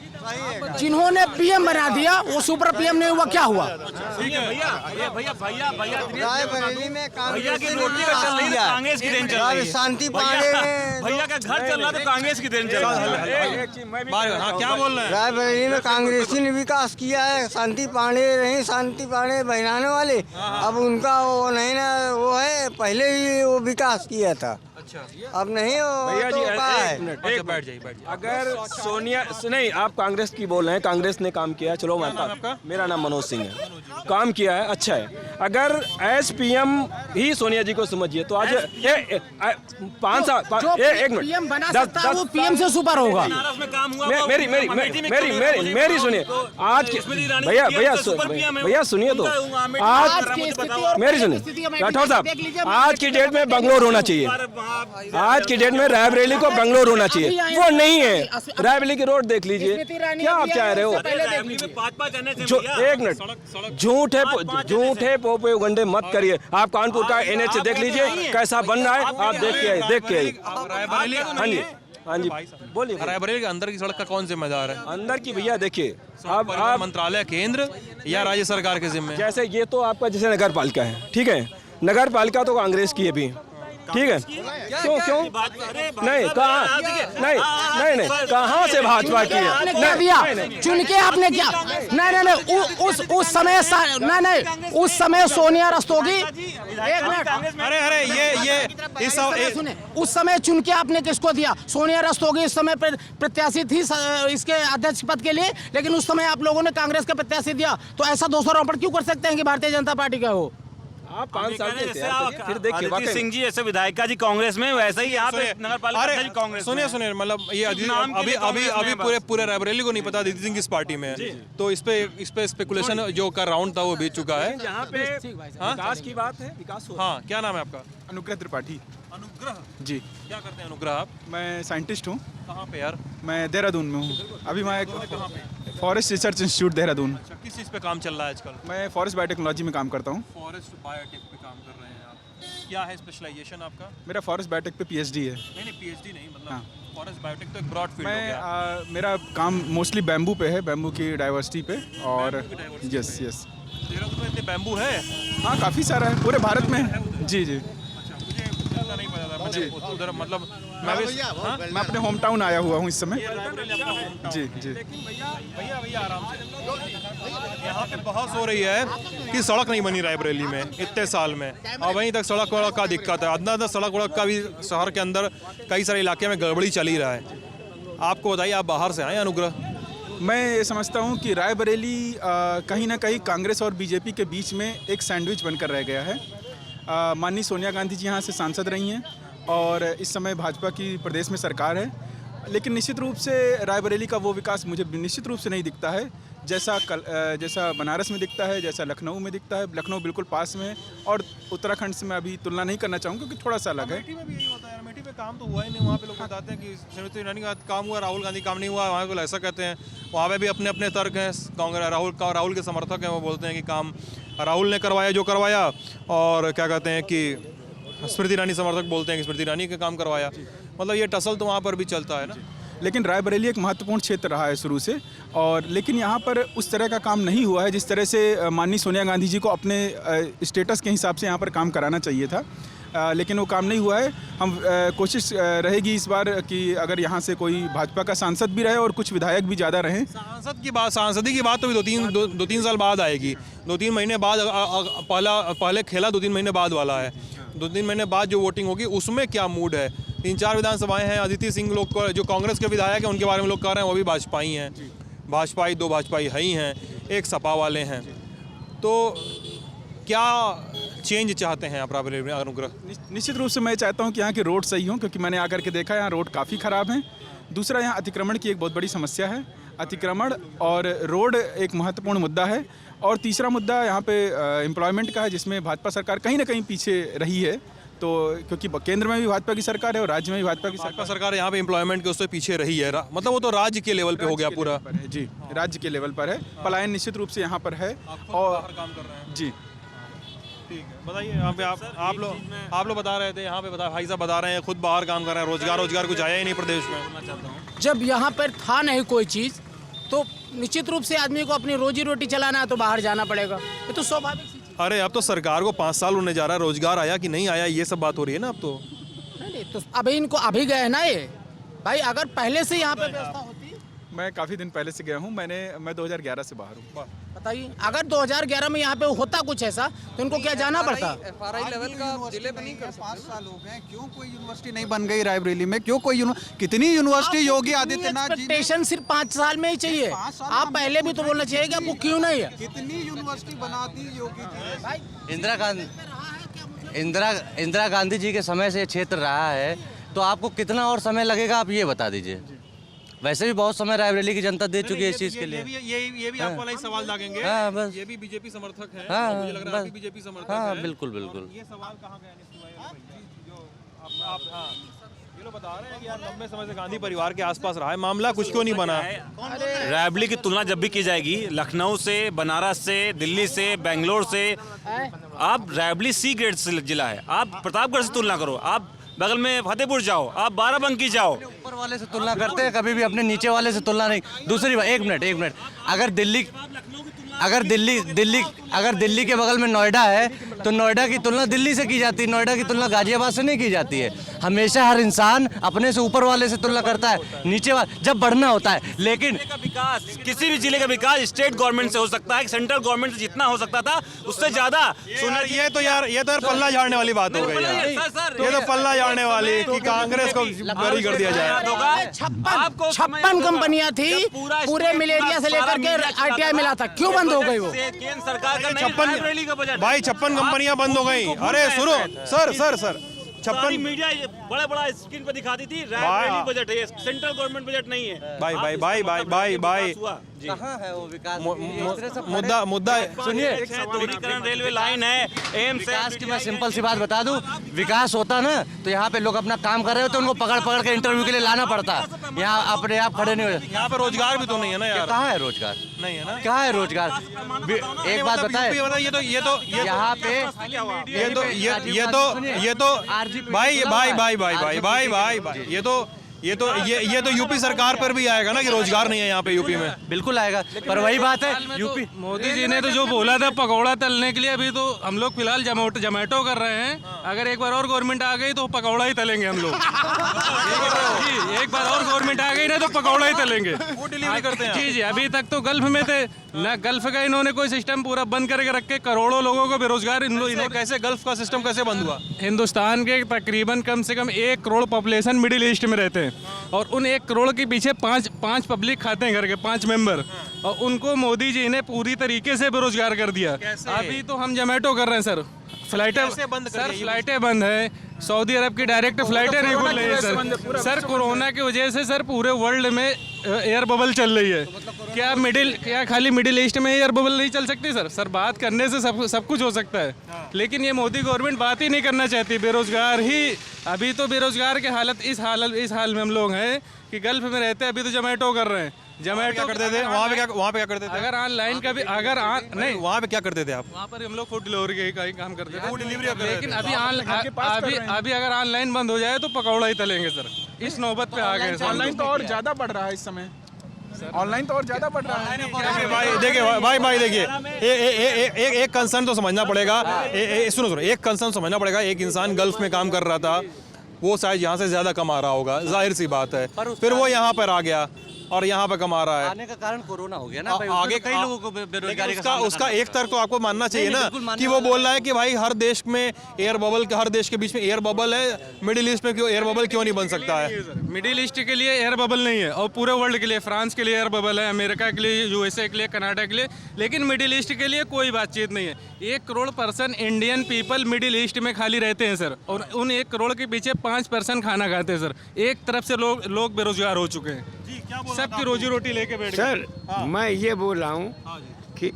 [SPEAKER 13] जिन्होंने PM बना दिया वो सुपर PM नहीं हुआ, क्या हुआ?
[SPEAKER 3] ठीक है भैया
[SPEAKER 9] रायबरेली में
[SPEAKER 3] भैया की रोटी का चल रही है, कांग्रेस की देन चल रही है।
[SPEAKER 9] शांति पांडे
[SPEAKER 3] भैया का घर चल रहा तो कांग्रेस की देन चल रही है।
[SPEAKER 1] क्या बोल रहे हैं?
[SPEAKER 9] रायबरेली में कांग्रेसी ने विकास किया है। शांति पांडे रही, शांति पांडे बहनाने वाले, अब उनका वो नहीं ना, वो है पहले ही वो विकास किया था।
[SPEAKER 1] अच्छा
[SPEAKER 9] अब नहीं हो
[SPEAKER 8] भैया जी,
[SPEAKER 9] तो क्या है?
[SPEAKER 1] एक बैठ जाइए।
[SPEAKER 8] अगर सोनिया नहीं, आप कांग्रेस की बोल रहे हैं, कांग्रेस ने काम किया, चलो मेरा नाम मनोज सिंह है, काम किया है, अच्छा है। अगर PM ही सोनिया जी को समझिए तो आज 5 साल, एक मिनट,
[SPEAKER 13] PM बना सकता है वो PM से सुपर होगा।
[SPEAKER 8] मेरी सुनिए, आज भैया सुनिए तो, आज मेरी सुनिए राठौर साहब, आज की डेट में बंगलोर होना चाहिए, आज की डेट में रायबरेली को बंगलोर होना चाहिए, वो नहीं है। रायबरेली की रोड देख लीजिए, क्या आप चाह रहे हो? एक मिनट, झूठ है पोपे गंडे मत करिए। आप कानपुर का NH देख लीजिए कैसा बन रहा है, आप देख के आइए। हाँ जी, हाँ जी बोलिए।
[SPEAKER 1] रायबरेली के अंदर की सड़क का कौन जिम्मेदार है?
[SPEAKER 8] अंदर की भैया देखिए, अब
[SPEAKER 1] परिवहन
[SPEAKER 8] आप
[SPEAKER 1] मंत्रालय केंद्र या राज्य सरकार के जिम्मे?
[SPEAKER 8] जैसे ये तो आपका जैसे नगर पालिका है, ठीक है, नगर पालिका तो कांग्रेस की है भी, ठीक है, क्यों नहीं कहाँ नहीं कहाँ से भाजपा की है?
[SPEAKER 13] क्या दिया चुन के आपने क्या? नहीं उस समय नहीं उस समय सोनिया रस्तोगी, एक मिनट,
[SPEAKER 1] अरे ये
[SPEAKER 13] सुने, उस समय चुन के आपने किसको दिया? सोनिया रस्तोगी इस समय प्रत्याशी थी इसके अध्यक्ष पद के लिए, लेकिन उस समय आप लोगों ने कांग्रेस का प्रत्याशी दिया, तो ऐसा दोषारोपण क्यों कर सकते हैं कि भारतीय जनता पार्टी का हो?
[SPEAKER 8] आप 5 साल के थे, फिर देखिए
[SPEAKER 3] अदिति सिंह जी ऐसे विधायिका जी कांग्रेस में, वैसे ही यहाँ पे नगर पालिका कांग्रेस में।
[SPEAKER 1] सुनिए मतलब ये अभी पूरे रायबरेली को नहीं पता अदिति सिंह किस पार्टी में है, तो इस पे स्पेकुलेशन जो का राउंड था वो बीत चुका है।
[SPEAKER 8] यहाँ पे विकास की बात है, विकास हो।
[SPEAKER 1] हाँ, क्या नाम है आपका?
[SPEAKER 10] अनुग्रह त्रिपाठी
[SPEAKER 1] अनुग्रह
[SPEAKER 10] जी।
[SPEAKER 1] क्या करते हैं अनुग्रह आप?
[SPEAKER 10] मैं साइंटिस्ट हूँ।
[SPEAKER 1] कहाँ पे यार?
[SPEAKER 10] मैं देहरादून में हूँ। अभी मैं फॉरेस्ट रिसर्च इंस्टीट्यूट देहरादून।
[SPEAKER 1] किस चीज़ पे काम चल रहा है आजकल?
[SPEAKER 10] मैं फॉरेस्ट बायोटेक्नोलॉजी में काम करता हूँ।
[SPEAKER 1] फॉरेस्ट बायोटेक पे काम कर रहे हैं आप? क्या है स्पेशलाइजेशन आपका?
[SPEAKER 10] मेरा फॉरेस्ट बायोटेक पे PhD है।
[SPEAKER 1] नहीं PhD नहीं, मतलब
[SPEAKER 10] हाँ।
[SPEAKER 1] फॉरेस्ट बायोटेक तो एक ब्रॉड फील्ड हो गया।
[SPEAKER 10] मैं मेरा काम मोस्टली बैम्बू पे है, बैम्बू की डाइवर्सिटी पे। और यस
[SPEAKER 1] देहरादून में इतने बैम्बू है?
[SPEAKER 10] हाँ, काफ़ी सारा है, पूरे भारत में है। जी जी।
[SPEAKER 1] मुझे नहीं पता था, मैंने उधर मतलब
[SPEAKER 10] मैं अपने होम टाउन आया हुआ हूँ इस समय। जी जी।
[SPEAKER 1] भैया आराम से। यहाँ पे बहस हो रही है कि सड़क नहीं बनी रायबरेली में इतने साल में, और वहीं तक सड़क वड़क का दिक्कत है। अंदर सड़क वड़क का भी शहर के अंदर कई सारे इलाके में गड़बड़ी चल ही रहा है। आपको बताइए, आप बाहर से आए अनुग्रह?
[SPEAKER 10] मैं ये समझता हूँ कि रायबरेली कहीं ना कहीं कांग्रेस और बीजेपी के बीच में एक सैंडविच बनकर रह गया है। माननीय सोनिया गांधी जी यहाँ से सांसद रही हैं और इस समय भाजपा की प्रदेश में सरकार है, लेकिन निश्चित रूप से रायबरेली का वो विकास मुझे निश्चित रूप से नहीं दिखता है जैसा बनारस में दिखता है, जैसा लखनऊ में दिखता है। लखनऊ बिल्कुल पास में है और उत्तराखंड से मैं अभी तुलना नहीं करना चाहूँगा क्योंकि थोड़ा सा अलग है।
[SPEAKER 1] अमेठी में भी यही होता है, अमेठी पे काम तो हुआ ही नहीं। वहाँ पे लोग बताते हैं कि स्मृति ईरानी का काम हुआ, राहुल गांधी काम नहीं हुआ, वहाँ को ऐसा कहते हैं। वहाँ पे भी अपने अपने तर्क हैं। कांग्रेस राहुल के समर्थक हैं, वो बोलते हैं कि काम राहुल ने करवाया जो करवाया, और क्या कहते हैं कि स्मृति ईरानी समर्थक बोलते हैं कि स्मृति ईरानी का काम करवाया। मतलब ये टसल तो वहाँ पर भी चलता है ना।
[SPEAKER 10] लेकिन रायबरेली एक महत्वपूर्ण क्षेत्र रहा है शुरू से, और लेकिन यहाँ पर उस तरह का काम नहीं हुआ है जिस तरह से माननीय सोनिया गांधी जी को अपने स्टेटस के हिसाब से यहाँ पर काम कराना चाहिए था, लेकिन वो काम नहीं हुआ है। हम कोशिश रहेगी इस बार कि अगर यहाँ से कोई भाजपा का सांसद भी रहे और कुछ विधायक भी ज़्यादा रहें।
[SPEAKER 1] सांसदी की बात तो दो तीन साल बाद आएगी। 2-3 महीने बाद पहले खेला 2-3 महीने बाद वाला है। 2-3 महीने बाद जो वोटिंग होगी उसमें क्या मूड है? 3-4 विधानसभाएं हैं। अदिति सिंह लोग को जो कांग्रेस के विधायक हैं उनके बारे में लोग कह रहे हैं वो भी भाजपाई हैं। भाजपाई 2 भाजपाई है ही हैं, एक सपा वाले हैं। तो क्या चेंज चाहते हैं आप रायबरेली में अनुग्रह?
[SPEAKER 10] निश्चित रूप से मैं चाहता हूँ कि यहाँ के रोड सही हों, क्योंकि मैंने आकर के देखा यहाँ रोड काफ़ी ख़राब हैं। दूसरा, यहाँ अतिक्रमण की एक बहुत बड़ी समस्या है। अतिक्रमण और रोड एक महत्वपूर्ण मुद्दा है। और तीसरा मुद्दा यहाँ पे एम्प्लॉयमेंट का है, जिसमें भाजपा सरकार कहीं ना कहीं पीछे रही है। तो क्योंकि केंद्र में भी भाजपा की सरकार है और राज्य में भी भाजपा की सरकार
[SPEAKER 1] यहाँ पे एम्प्लॉयमेंट के उससे पीछे रही है। मतलब वो तो राज्य के लेवल पे हो गया पूरा।
[SPEAKER 10] जी, राज्य के लेवल पर है। पलायन निश्चित रूप से यहाँ पर है। और
[SPEAKER 1] काम कर रहे हैं।
[SPEAKER 10] जी
[SPEAKER 1] ठीक है, बताइए यहाँ पे आप लोग बता रहे थे, यहाँ पे भाई साहब बता रहे हैं खुद बाहर काम कर रहे हैं, रोजगार कुछ आया ही नहीं प्रदेश में।
[SPEAKER 13] जब यहाँ पर था नहीं कोई चीज़, तो निश्चित रूप से आदमी को अपनी रोजी रोटी चलाना है तो बाहर जाना पड़ेगा, ये तो स्वाभाविक सी चीज़।
[SPEAKER 1] अरे अब तो सरकार को 5 साल होने जा रहा है, रोजगार आया कि नहीं आया ये सब बात हो रही है ना अब तो।
[SPEAKER 13] नहीं तो अभी इनको अभी गए ना ये भाई, अगर पहले से यहाँ पे व्यवस्था होती।
[SPEAKER 10] मैं काफ़ी दिन पहले से गया हूँ। मैं 2011 से बाहर हूँ।
[SPEAKER 13] बताइए, अगर 2011 में यहाँ पे होता कुछ ऐसा तो इनको क्या जाना पड़ता?
[SPEAKER 2] FRI लेवल का जिले पे नहीं कर सकते।
[SPEAKER 10] 5 साल हो गए, क्यों कोई यूनिवर्सिटी नहीं बन गई रायबरेली में? क्यों कोई कितनी यूनिवर्सिटी योगी आदित्यनाथ जी?
[SPEAKER 13] एक्सपेक्टेशन सिर्फ 5 साल में ही चाहिए। आप पहले भी तो बोलना चाहिए कि आपको क्यों नहीं है।
[SPEAKER 10] कितनी यूनिवर्सिटी बना दी योगी जी?
[SPEAKER 5] इंदिरा गांधी जी के समय से ये क्षेत्र रहा है, तो आपको कितना और समय लगेगा आप ये बता दीजिए। वैसे भी बहुत समय रायबरेली की जनता दे चुकी है इस चीज़ के लिए।
[SPEAKER 1] ये भी आपको वाला ही सवाल दागेंगे।
[SPEAKER 5] हाँ, बस
[SPEAKER 1] ये भी बीजेपी समर्थक है।
[SPEAKER 5] हाँ,
[SPEAKER 1] मुझे लग रहा है आप भी बीजेपी समर्थक
[SPEAKER 5] हाँ,
[SPEAKER 1] है।
[SPEAKER 5] बिल्कुल बिल्कुल।
[SPEAKER 1] ये सवाल कहाँ गया ये लोग बता रहे हैं कि यार लंबे समय से गांधी परिवार के आसपास रहा है, मामला कुछ क्यों नहीं बना?
[SPEAKER 3] रायबरेली की तुलना जब भी की जाएगी लखनऊ से, बनारस से, दिल्ली से, बेंगलोर से, आप रायबरेली C ग्रेड जिला है। आप प्रतापगढ़ से तुलना करो, आप बगल में फतेहपुर जाओ, आप बाराबंकी जाओ।
[SPEAKER 11] ऊपर वाले से तुलना करते हैं, कभी भी अपने नीचे वाले से तुलना नहीं। दूसरी बात, एक मिनट, अगर दिल्ली के बगल में नोएडा है तो नोएडा की तुलना दिल्ली से की जाती है, नोएडा की तुलना गाजियाबाद से नहीं की जाती है। हमेशा हर इंसान अपने से ऊपर वाले से तुलना करता है, नीचे वाले जब बढ़ना होता है। लेकिन
[SPEAKER 3] विकास, किसी भी जिले का विकास स्टेट गवर्नमेंट से हो सकता है, सेंट्रल गवर्नमेंट से जितना हो सकता था उससे ज्यादा।
[SPEAKER 1] ये तो यार पल्ला झाड़ने वाली बात हो गई यार। ये तो पल्ला झाड़ने वाली कि कांग्रेस को बरी कर दिया जाए।
[SPEAKER 13] 56 कंपनियां थी, पूरे मलेरिया से लेकर के RTI मिला था, क्यों बंद हो गई वो?
[SPEAKER 3] केंद्र सरकार का
[SPEAKER 1] 56 कंपनियां बंद हो गई। अरे सुनो सर
[SPEAKER 3] 56 मीडिया बड़ा स्क्रीन पर दिखाती थी, रैली बजट है, सेंट्रल गवर्नमेंट बजट नहीं है।
[SPEAKER 1] भाई
[SPEAKER 11] कहाँ है वो विकास?
[SPEAKER 1] मुद्दा
[SPEAKER 11] सुनिए,
[SPEAKER 3] रेलवे लाइन है, एम्स है।
[SPEAKER 11] विकास की मैं सिंपल सी बात बता दूं, विकास होता ना तो यहाँ पे लोग अपना काम कर रहे होते, उनको पकड़ के इंटरव्यू के लिए लाना पड़ता। यहाँ अपने आप खड़े नहीं हो।
[SPEAKER 1] यहाँ पे रोजगार भी तो नहीं है ना यार।
[SPEAKER 11] कहाँ है रोजगार?
[SPEAKER 1] नहीं है ना।
[SPEAKER 11] कहाँ है रोजगार? एक बात बताए, यहाँ पे
[SPEAKER 1] ये तो यूपी सरकार पर भी आएगा ना कि रोजगार नहीं है यहाँ पे यूपी में।
[SPEAKER 11] बिल्कुल आएगा, पर वही बात है यूपी।
[SPEAKER 8] मोदी जी ने तो जो बोला था पकौड़ा तलने के लिए, अभी तो हम लोग फिलहाल जोमेटो कर रहे हैं। अगर एक बार और गवर्नमेंट आ गई तो पकौड़ा ही तलेंगे हम लोग। एक बार और गवर्नमेंट आ गई ना तो पकौड़ा ही तलेंगे।
[SPEAKER 1] वो डिलीवरी करते हैं।
[SPEAKER 8] जी, अभी तक तो गल्फ में थे ना, गल्फ का इन्होंने कोई सिस्टम पूरा बंद करके रख के करोड़ों लोगों को बेरोजगार।
[SPEAKER 1] कैसे गल्फ का सिस्टम कैसे बंद हुआ?
[SPEAKER 8] हिंदुस्तान के तकरीबन कम से कम 1 करोड़ पॉपुलेशन मिडिल ईस्ट में रहते हैं, और उन 1 करोड़ के पीछे पांच पब्लिक खाते हैं घर के, 5 मेंबर, और उनको मोदी जी ने पूरी तरीके से बेरोजगार कर दिया। अभी तो हम जोमेटो कर रहे हैं सर, फ्लाइटें बंद है। सऊदी अरब की डायरेक्ट फ्लाइटें नहीं खुल रही है सर। कोरोना की वजह से सर पूरे वर्ल्ड में एयर बबल चल रही है। क्या खाली मिडिल ईस्ट में एयर बबल नहीं चल सकती सर? बात करने से सब कुछ हो सकता है, लेकिन ये मोदी गवर्नमेंट बात ही नहीं करना चाहती। बेरोजगार ही, अभी तो बेरोजगार के इस हाल में हम लोग हैं कि गल्फ में रहते हैं, अभी तो जोमेटो कर रहे हैं। जोमेटो
[SPEAKER 1] करते थे वहाँ पे क्या करते थे?
[SPEAKER 8] अगर ऑनलाइन का भी नहीं,
[SPEAKER 1] वहाँ पे क्या करते थे आप?
[SPEAKER 8] वहाँ पर हम लोग फूड डिलीवरी का ही काम करते थे।
[SPEAKER 1] फूड डिलीवरी,
[SPEAKER 8] लेकिन अभी अगर ऑनलाइन बंद हो जाए तो पकौड़ा ही तलेंगे सर। इस नौबत पे आ गए।
[SPEAKER 10] ऑनलाइन तो और ज्यादा बढ़ रहा है इस समय, ऑनलाइन तो और ज्यादा बढ़ रहा है।
[SPEAKER 1] भाई देखिए एक कंसर्न तो समझना पड़ेगा। सुनो एक कंसर्न समझना पड़ेगा। एक इंसान गल्फ में काम कर रहा था, वो शायद यहाँ से ज्यादा कमा रहा होगा, जाहिर सी बात है। फिर वो यहाँ पर आ गया और यहाँ पे कमा रहा है।
[SPEAKER 11] आने का कारण कोरोना हो गया ना भाई,
[SPEAKER 1] आगे
[SPEAKER 11] कई लोगों को बेरोजगारी का
[SPEAKER 1] उसका एक तर्क तो आपको मानना चाहिए ना कि वो बोल रहा है कि भाई हर देश में एयर बबल, हर देश के बीच में एयर बबल है, मिडिल ईस्ट में क्यों एयर बबल क्यों नहीं बन सकता है?
[SPEAKER 8] मिडिल ईस्ट के लिए एयर बबल नहीं है, और पूरे वर्ल्ड के लिए, फ्रांस के लिए एयर बबल है, अमेरिका के लिए, USA के लिए, कनाडा के लिए, लेकिन मिडिल ईस्ट के लिए कोई बातचीत नहीं है। 1 crore person Indian people middle east में खाली रहते हैं सर, और उन 1 करोड़ के पीछे 5% खाना खाते हैं सर। एक तरफ से लोग बेरोजगार हो चुके हैं, सबकी रोजी रोटी लेके बैठ गए।
[SPEAKER 14] सर मैं ये बोल रहा हूँ कि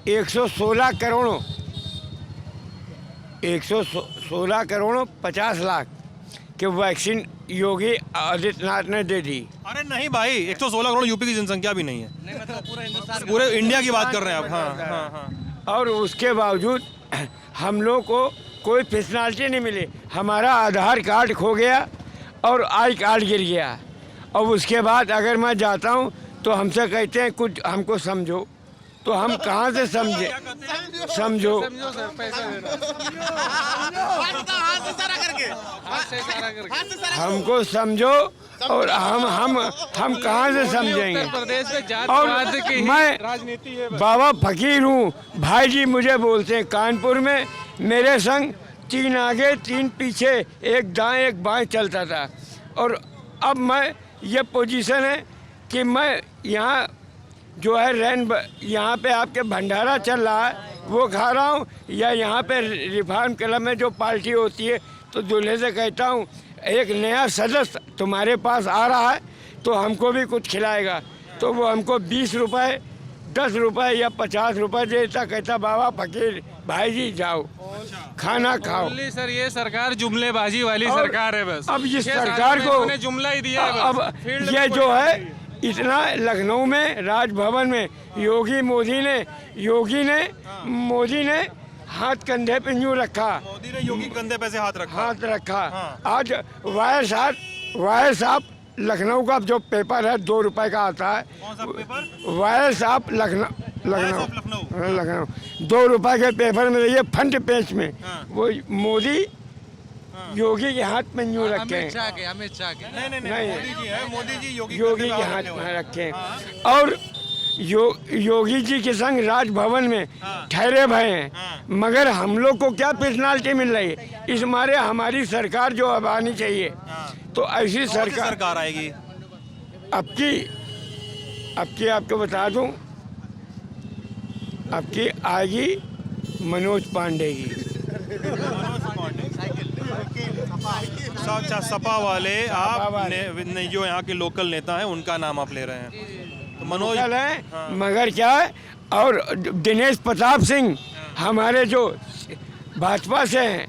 [SPEAKER 14] 116 करोड़ 50 लाख के वैक्सीन योगी आदित्यनाथ ने दे दी।
[SPEAKER 1] अरे नहीं भाई, 116 करोड़ यूपी की जनसंख्या भी नहीं है, पूरे इंडिया की बात कर रहे हैं आप। हाँ।
[SPEAKER 14] और उसके बावजूद हम लोग को कोई फैसिलिटी नहीं मिली। हमारा आधार कार्ड खो गया और आई कार्ड गिर गया, और उसके बाद अगर मैं जाता हूँ तो हमसे कहते हैं कुछ हमको समझो, तो हम कहाँ से समझे? समझो हमको समझो, और हम कहाँ से समझेंगे? और मैं बाबा फकीर हूँ, भाई जी मुझे बोलते हैं। कानपुर में मेरे संग 3 आगे 3 पीछे, एक दाएं एक बाएं चलता था, और अब मैं ये पोजीशन है कि मैं यहाँ जो है यहाँ पे आपके भंडारा चल रहा है वो खा रहा हूँ, या यहाँ पे रिफॉर्म क्लब में जो पार्टी होती है तो दूल्हे से कहता हूँ एक नया सदस्य तुम्हारे पास आ रहा है तो हमको भी कुछ खिलाएगा, तो वो हमको 20 रुपये 10 रुपये या 50 रुपये देता, कहता बाबा फकीर भाई जी जाओ खाना खाओ।
[SPEAKER 8] सर ये सरकार जुमलेबाजी वाली सरकार है बस।
[SPEAKER 14] अब इस सरकार को
[SPEAKER 8] जुमला ही दिया है।
[SPEAKER 14] अब ये जो है इतना लखनऊ में राजभवन में मोदी ने हाथ कंधे पे यूं रखा,
[SPEAKER 1] मोदी ने योगी कंधे पे से हाथ रखा।
[SPEAKER 14] आज वायस आप लखनऊ का जो पेपर है 2 रुपए का आता है।
[SPEAKER 1] कौन सा पेपर?
[SPEAKER 14] वायस आप लखनऊ 2 रुपए के पेपर में ये फ्रंट पेज में वो मोदी योगी के हाथ में यूं रखे हैं।
[SPEAKER 1] अमित शाह के नहीं, मोदी जी योगी
[SPEAKER 14] के हाथ में रखे हैं। और योगी जी के संग राजभवन में ठहरे भय हैं, मगर हम लोग को क्या पर्सनालिटी मिल रही है? इस मारे हमारी सरकार जो अब आनी चाहिए, तो ऐसी
[SPEAKER 1] सरकार आएगी।
[SPEAKER 14] आपकी आपको बता दूं, आपकी आएगी मनोज पांडे की।
[SPEAKER 1] अच्छा, सपा वाले आप ने जो यहाँ के लोकल नेता हैं उनका नाम आप ले रहे हैं, तो मनोज
[SPEAKER 14] है। मगर क्या है, और दिनेश प्रताप सिंह हमारे जो भाजपा से हैं,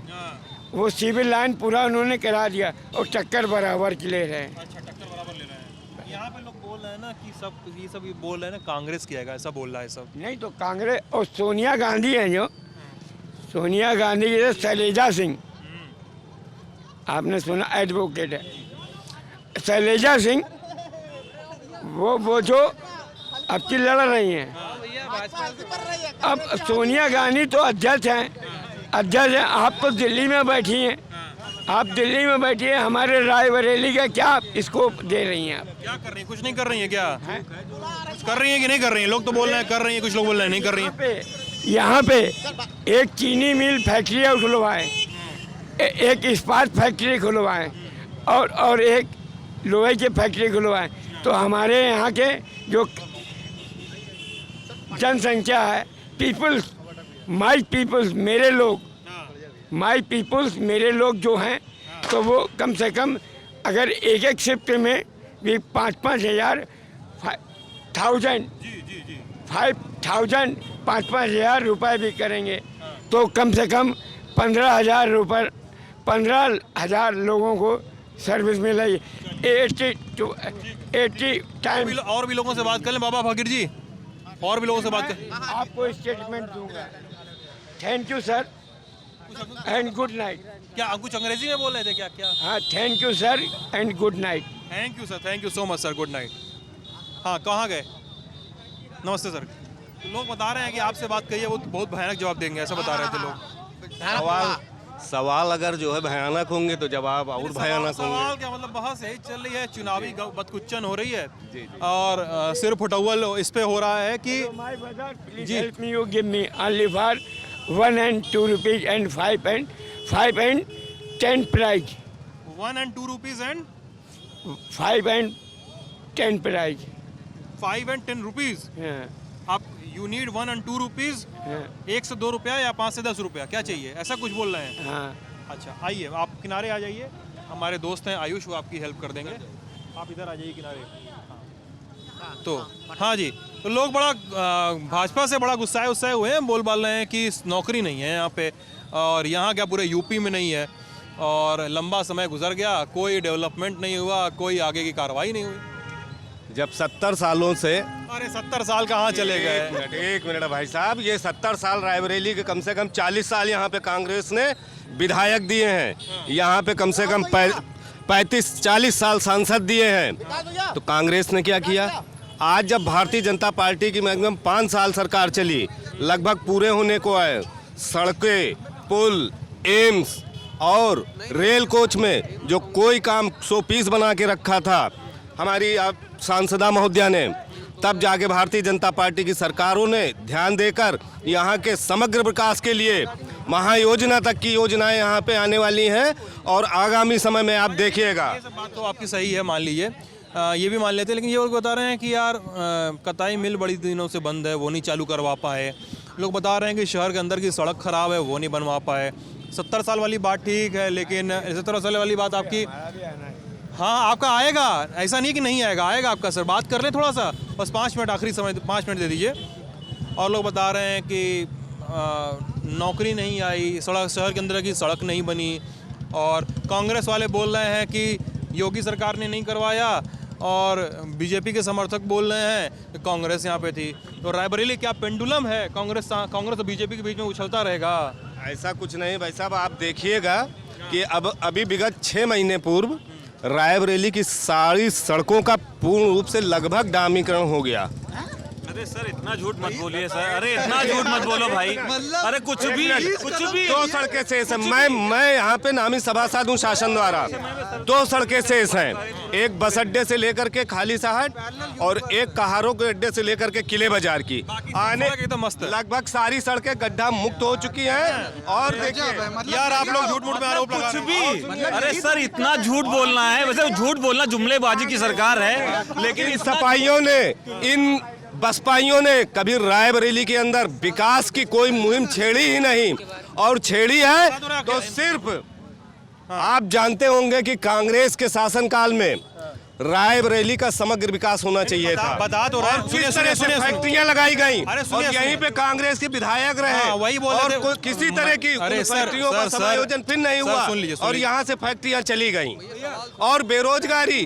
[SPEAKER 14] वो सिविल लाइन पूरा उन्होंने करा दिया और टक्कर बराबर की ले रहे हैं।
[SPEAKER 1] अच्छा, टक्कर बराबर ले रहे हैं। यहाँ पे लोग बोल रहे हैं ना कि सब ये बोल रहे हैं ना कांग्रेस की आएगा, ऐसा बोल रहा है सब।
[SPEAKER 14] नहीं तो कांग्रेस और सोनिया गांधी है, जो सोनिया गांधी है, शैलेजा सिंह आपने सुना, एडवोकेट है शैलेजा सिंह, वो जो अब की लड़ रही हैं। अब सोनिया गांधी तो अध्यक्ष हैं, आप तो दिल्ली में बैठी हैं, हमारे रायबरेली का क्या स्कोप दे रही हैं? आप
[SPEAKER 1] क्या कर रही हैं? कुछ नहीं कर रही हैं क्या? कुछ कर रही हैं कि नहीं कर रही हैं? लोग तो बोल रहे हैं कर रही हैं, कुछ लोग बोल रहे हैं नहीं कर रही हैं।
[SPEAKER 14] यहाँ पे एक चीनी मिल फैक्ट्री खुलवाए, एक इस्पात फैक्ट्री खुलवाएं और एक लोहे की फैक्ट्री खुलवाएं, तो हमारे यहाँ के जो जनसंख्या है, माई पीपल्स मेरे लोग जो हैं, तो वो कम से कम अगर एक शिफ्ट में भी 5,000 5,000 रुपए भी करेंगे, तो कम से कम 15,000 लोगों को सर्विस मिलेगी। 80 टाइम।
[SPEAKER 1] और भी लोगों से बात कर लें बाबा फकीर जी, और भी लोगों से बात कर।
[SPEAKER 14] आपको स्टेटमेंट दूंगा। Thank you sir and good night.
[SPEAKER 1] क्या आप कुछ अंग्रेजी में बोल रहे थे क्या?
[SPEAKER 14] हाँ, thank you sir and good night.
[SPEAKER 1] Thank you sir, thank you so much sir, good night. हाँ, कहाँ गए? नमस्ते सर। लोग बता रहे हैं कि आपसे बात करिए वो बहुत भयानक जवाब देंगे, ऐसा बता रहे थे लोग।
[SPEAKER 15] सवाल अगर जो है भयानक होंगे तो जवाब और भयानक होंगे।
[SPEAKER 1] सवाल क्या मतलब, बहस यही चल रही है, चुनावी बदकुच्चन हो रही है और सिर फुटौल इस पे हो रहा है कि
[SPEAKER 14] जी help me, you give me only for 1 and 2 rupees and 5 and 10 price।
[SPEAKER 1] 1 and 2 rupees and
[SPEAKER 14] 5 and 10 price।
[SPEAKER 1] 5 and 10 rupees। आप यू नीड 1 and 2 rupees, 1 से 2 रुपया या 5 से 10 रुपया, क्या चाहिए, ऐसा कुछ बोल रहे हैं?
[SPEAKER 14] हाँ।
[SPEAKER 1] अच्छा, आइए आप किनारे आ जाइए, हमारे दोस्त हैं आयुष, वो आपकी हेल्प कर देंगे। आप इधर आ जाइए किनारे। तो हाँ जी, तो लोग बड़ा भाजपा से बड़ा गुस्साए हुए हैं, बोल रहे हैं कि नौकरी नहीं है यहाँ पे, और यहाँ क्या पूरे यूपी में नहीं है, और लंबा समय गुजर गया, कोई डेवलपमेंट नहीं हुआ, कोई आगे की कार्रवाई नहीं हुई।
[SPEAKER 15] जब 70 सालों से,
[SPEAKER 1] अरे 70 साल कहाँ चले गए?
[SPEAKER 15] एक मिनट भाई साहब, ये 70 साल रायबरेली के कम से कम 40 साल यहाँ पे कांग्रेस ने विधायक दिए हैं, यहाँ पे कम से कम 35-40 साल सांसद दिए हैं। तो कांग्रेस ने क्या किया? आज जब भारतीय जनता पार्टी की मैक्सिमम 5 साल सरकार चली, लगभग पूरे होने को आए, सड़कें, पुल, एम्स और रेल कोच में जो कोई काम 100 पीस बना के रखा था हमारी सांसदा महोदया ने, तब जाके भारतीय जनता पार्टी की सरकारों ने ध्यान देकर यहाँ के समग्र विकास के लिए महायोजना तक की योजनाएं यहाँ पे आने वाली हैं, और आगामी समय में आप देखिएगा।
[SPEAKER 1] ये सब बात तो आपकी सही है, मान लीजिए, ये भी मान लेते हैं, लेकिन ये लोग बता रहे हैं कि यार कताई मिल बड़ी दिनों से बंद है, वो नहीं चालू करवा पाए। लोग बता रहे हैं कि शहर के अंदर की सड़क खराब है, वो नहीं बनवा पाए। 70 साल वाली बात ठीक है, लेकिन 70 साल वाली बात आपकी, हाँ आपका आएगा, ऐसा नहीं कि नहीं आएगा, आएगा आपका सर। बात कर ले थोड़ा सा, बस 5 मिनट, आखिरी समय 5 मिनट दे दीजिए। और लोग बता रहे हैं कि नौकरी नहीं आई, सड़क, शहर के अंदर की सड़क नहीं बनी, और कांग्रेस वाले बोल रहे हैं कि योगी सरकार ने नहीं करवाया, और बीजेपी के समर्थक बोल रहे हैं कि कांग्रेस यहाँ पे थी। तो रायबरेली क्या पेंडुलम है, कांग्रेस और बीजेपी के बीच में उछलता रहेगा?
[SPEAKER 15] ऐसा कुछ नहीं भाई साहब, आप देखिएगा कि अब अभी विगत 6 महीने पूर्व रायबरेली की सारी सड़कों का पूर्ण रूप से लगभग डामरीकरण हो गया।
[SPEAKER 3] अरे सर इतना झूठ मत बोलिए सर, अरे इतना झूठ मत बोलो भाई, अरे कुछ भी
[SPEAKER 15] 2 सड़कें शेष हैं। मैं यहाँ पे नामी सभासद हूँ शासन द्वारा। 2 सड़कें शेष हैं, एक बस अड्डे से लेकर के खाली साहट और एक कहारों के अड्डे से लेकर के किले बाजार की आने
[SPEAKER 1] तो मस्त है।
[SPEAKER 15] लगभग सारी सड़कें गड्ढा मुक्त हो चुकी हैं। और देखिए
[SPEAKER 1] यार आप लोग झूठ मूठ में आरोप लगा
[SPEAKER 3] कुछ भी, अरे सर इतना झूठ बोलना है, वैसे झूठ बोलना जुमलेबाजी की सरकार है, लेकिन
[SPEAKER 15] इन सपाइयों ने, इन बसपाइयों ने कभी रायबरेली के अंदर विकास की कोई मुहिम छेड़ी ही नहीं, और छेड़ी है तो सिर्फ आप जानते होंगे कि कांग्रेस के शासनकाल में रायबरेली का समग्र विकास होना चाहिए था।
[SPEAKER 1] बता तो रहे,
[SPEAKER 15] जिस तरह से फैक्ट्रियां लगाई गई और यहीं पे कांग्रेस के विधायक रहे,
[SPEAKER 1] वही बोल
[SPEAKER 15] और
[SPEAKER 1] रहे थे।
[SPEAKER 15] किसी तरह की फैक्ट्रियों का समायोजन फिर नहीं हुआ और यहाँ से फैक्ट्रियां चली गई। और बेरोजगारी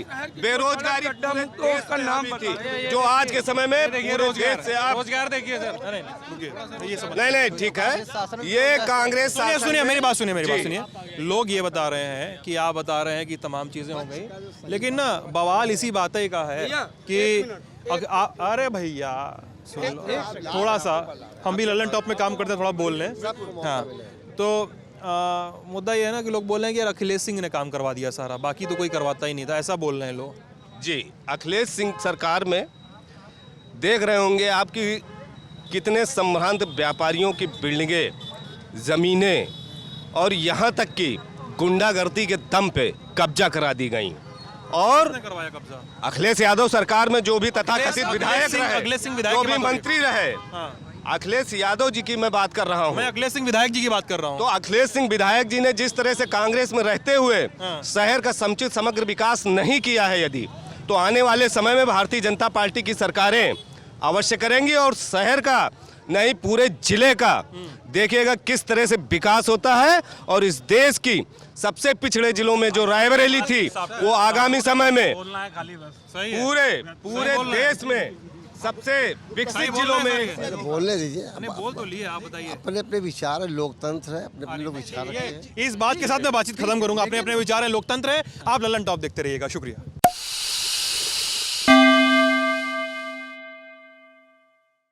[SPEAKER 15] नाम थी जो आज के समय में पूरे देश से आप
[SPEAKER 1] रोजगार देखिए सर।
[SPEAKER 15] नहीं ठीक है, ये कांग्रेस
[SPEAKER 1] सुनिए मेरी बात सुनिए। लोग ये बता रहे हैं कि आप बता रहे हैं कि तमाम चीजें हो गई, लेकिन ना बवाल इसी बात का है कि अरे भैया सुन लो थोड़ा सा, हम भी ललन टॉप में काम करते हैं, थोड़ा बोल लें। हाँ तो मुद्दा ये है ना कि लोग बोल रहे हैं कि यार अखिलेश सिंह ने काम करवा दिया सारा, बाकी तो कोई करवाता ही नहीं था, ऐसा बोल रहे हैं लोग।
[SPEAKER 15] जी, अखिलेश सिंह सरकार में देख रहे होंगे आपकी कितने संभ्रांत व्यापारियों की बिल्डिंगें, ज़मीनें और यहाँ तक कि गुंडागर्दी के दम पे कब्जा करा दी गई। और
[SPEAKER 1] करवाया कब्जा
[SPEAKER 15] अखिलेश यादव सरकार में जो भी तथाकथित विधायक रहे, जो भी मंत्री रहे, अखिलेश यादव जी की मैं बात कर रहा हूँ।
[SPEAKER 1] मैं अखिलेश सिंह विधायक जी की बात कर रहा हूँ।
[SPEAKER 15] तो अखिलेश सिंह विधायक जी ने जिस तरह से कांग्रेस में रहते हुए शहर का समुचित समग्र विकास नहीं किया है, यदि तो आने वाले समय में भारतीय जनता पार्टी की सरकारें अवश्य करेंगी और शहर का नहीं पूरे जिले का देखिएगा किस तरह से विकास होता है। और इस देश की सबसे पिछड़े जिलों में जो रायबरेली थी वो आगामी समय में पूरे देश में सबसे विकसित जिलों में।
[SPEAKER 16] बोलने दीजिए,
[SPEAKER 1] बोल तो लिए, आप बताइए।
[SPEAKER 16] अपने अपने विचार है, लोकतंत्र है, अपने अपने लोग विचार रखते हैं।
[SPEAKER 1] इस बात के साथ मैं बातचीत खत्म करूंगा। अपने अपने विचार है, लोकतंत्र है। आप ललन टॉप देखते रहिएगा। शुक्रिया।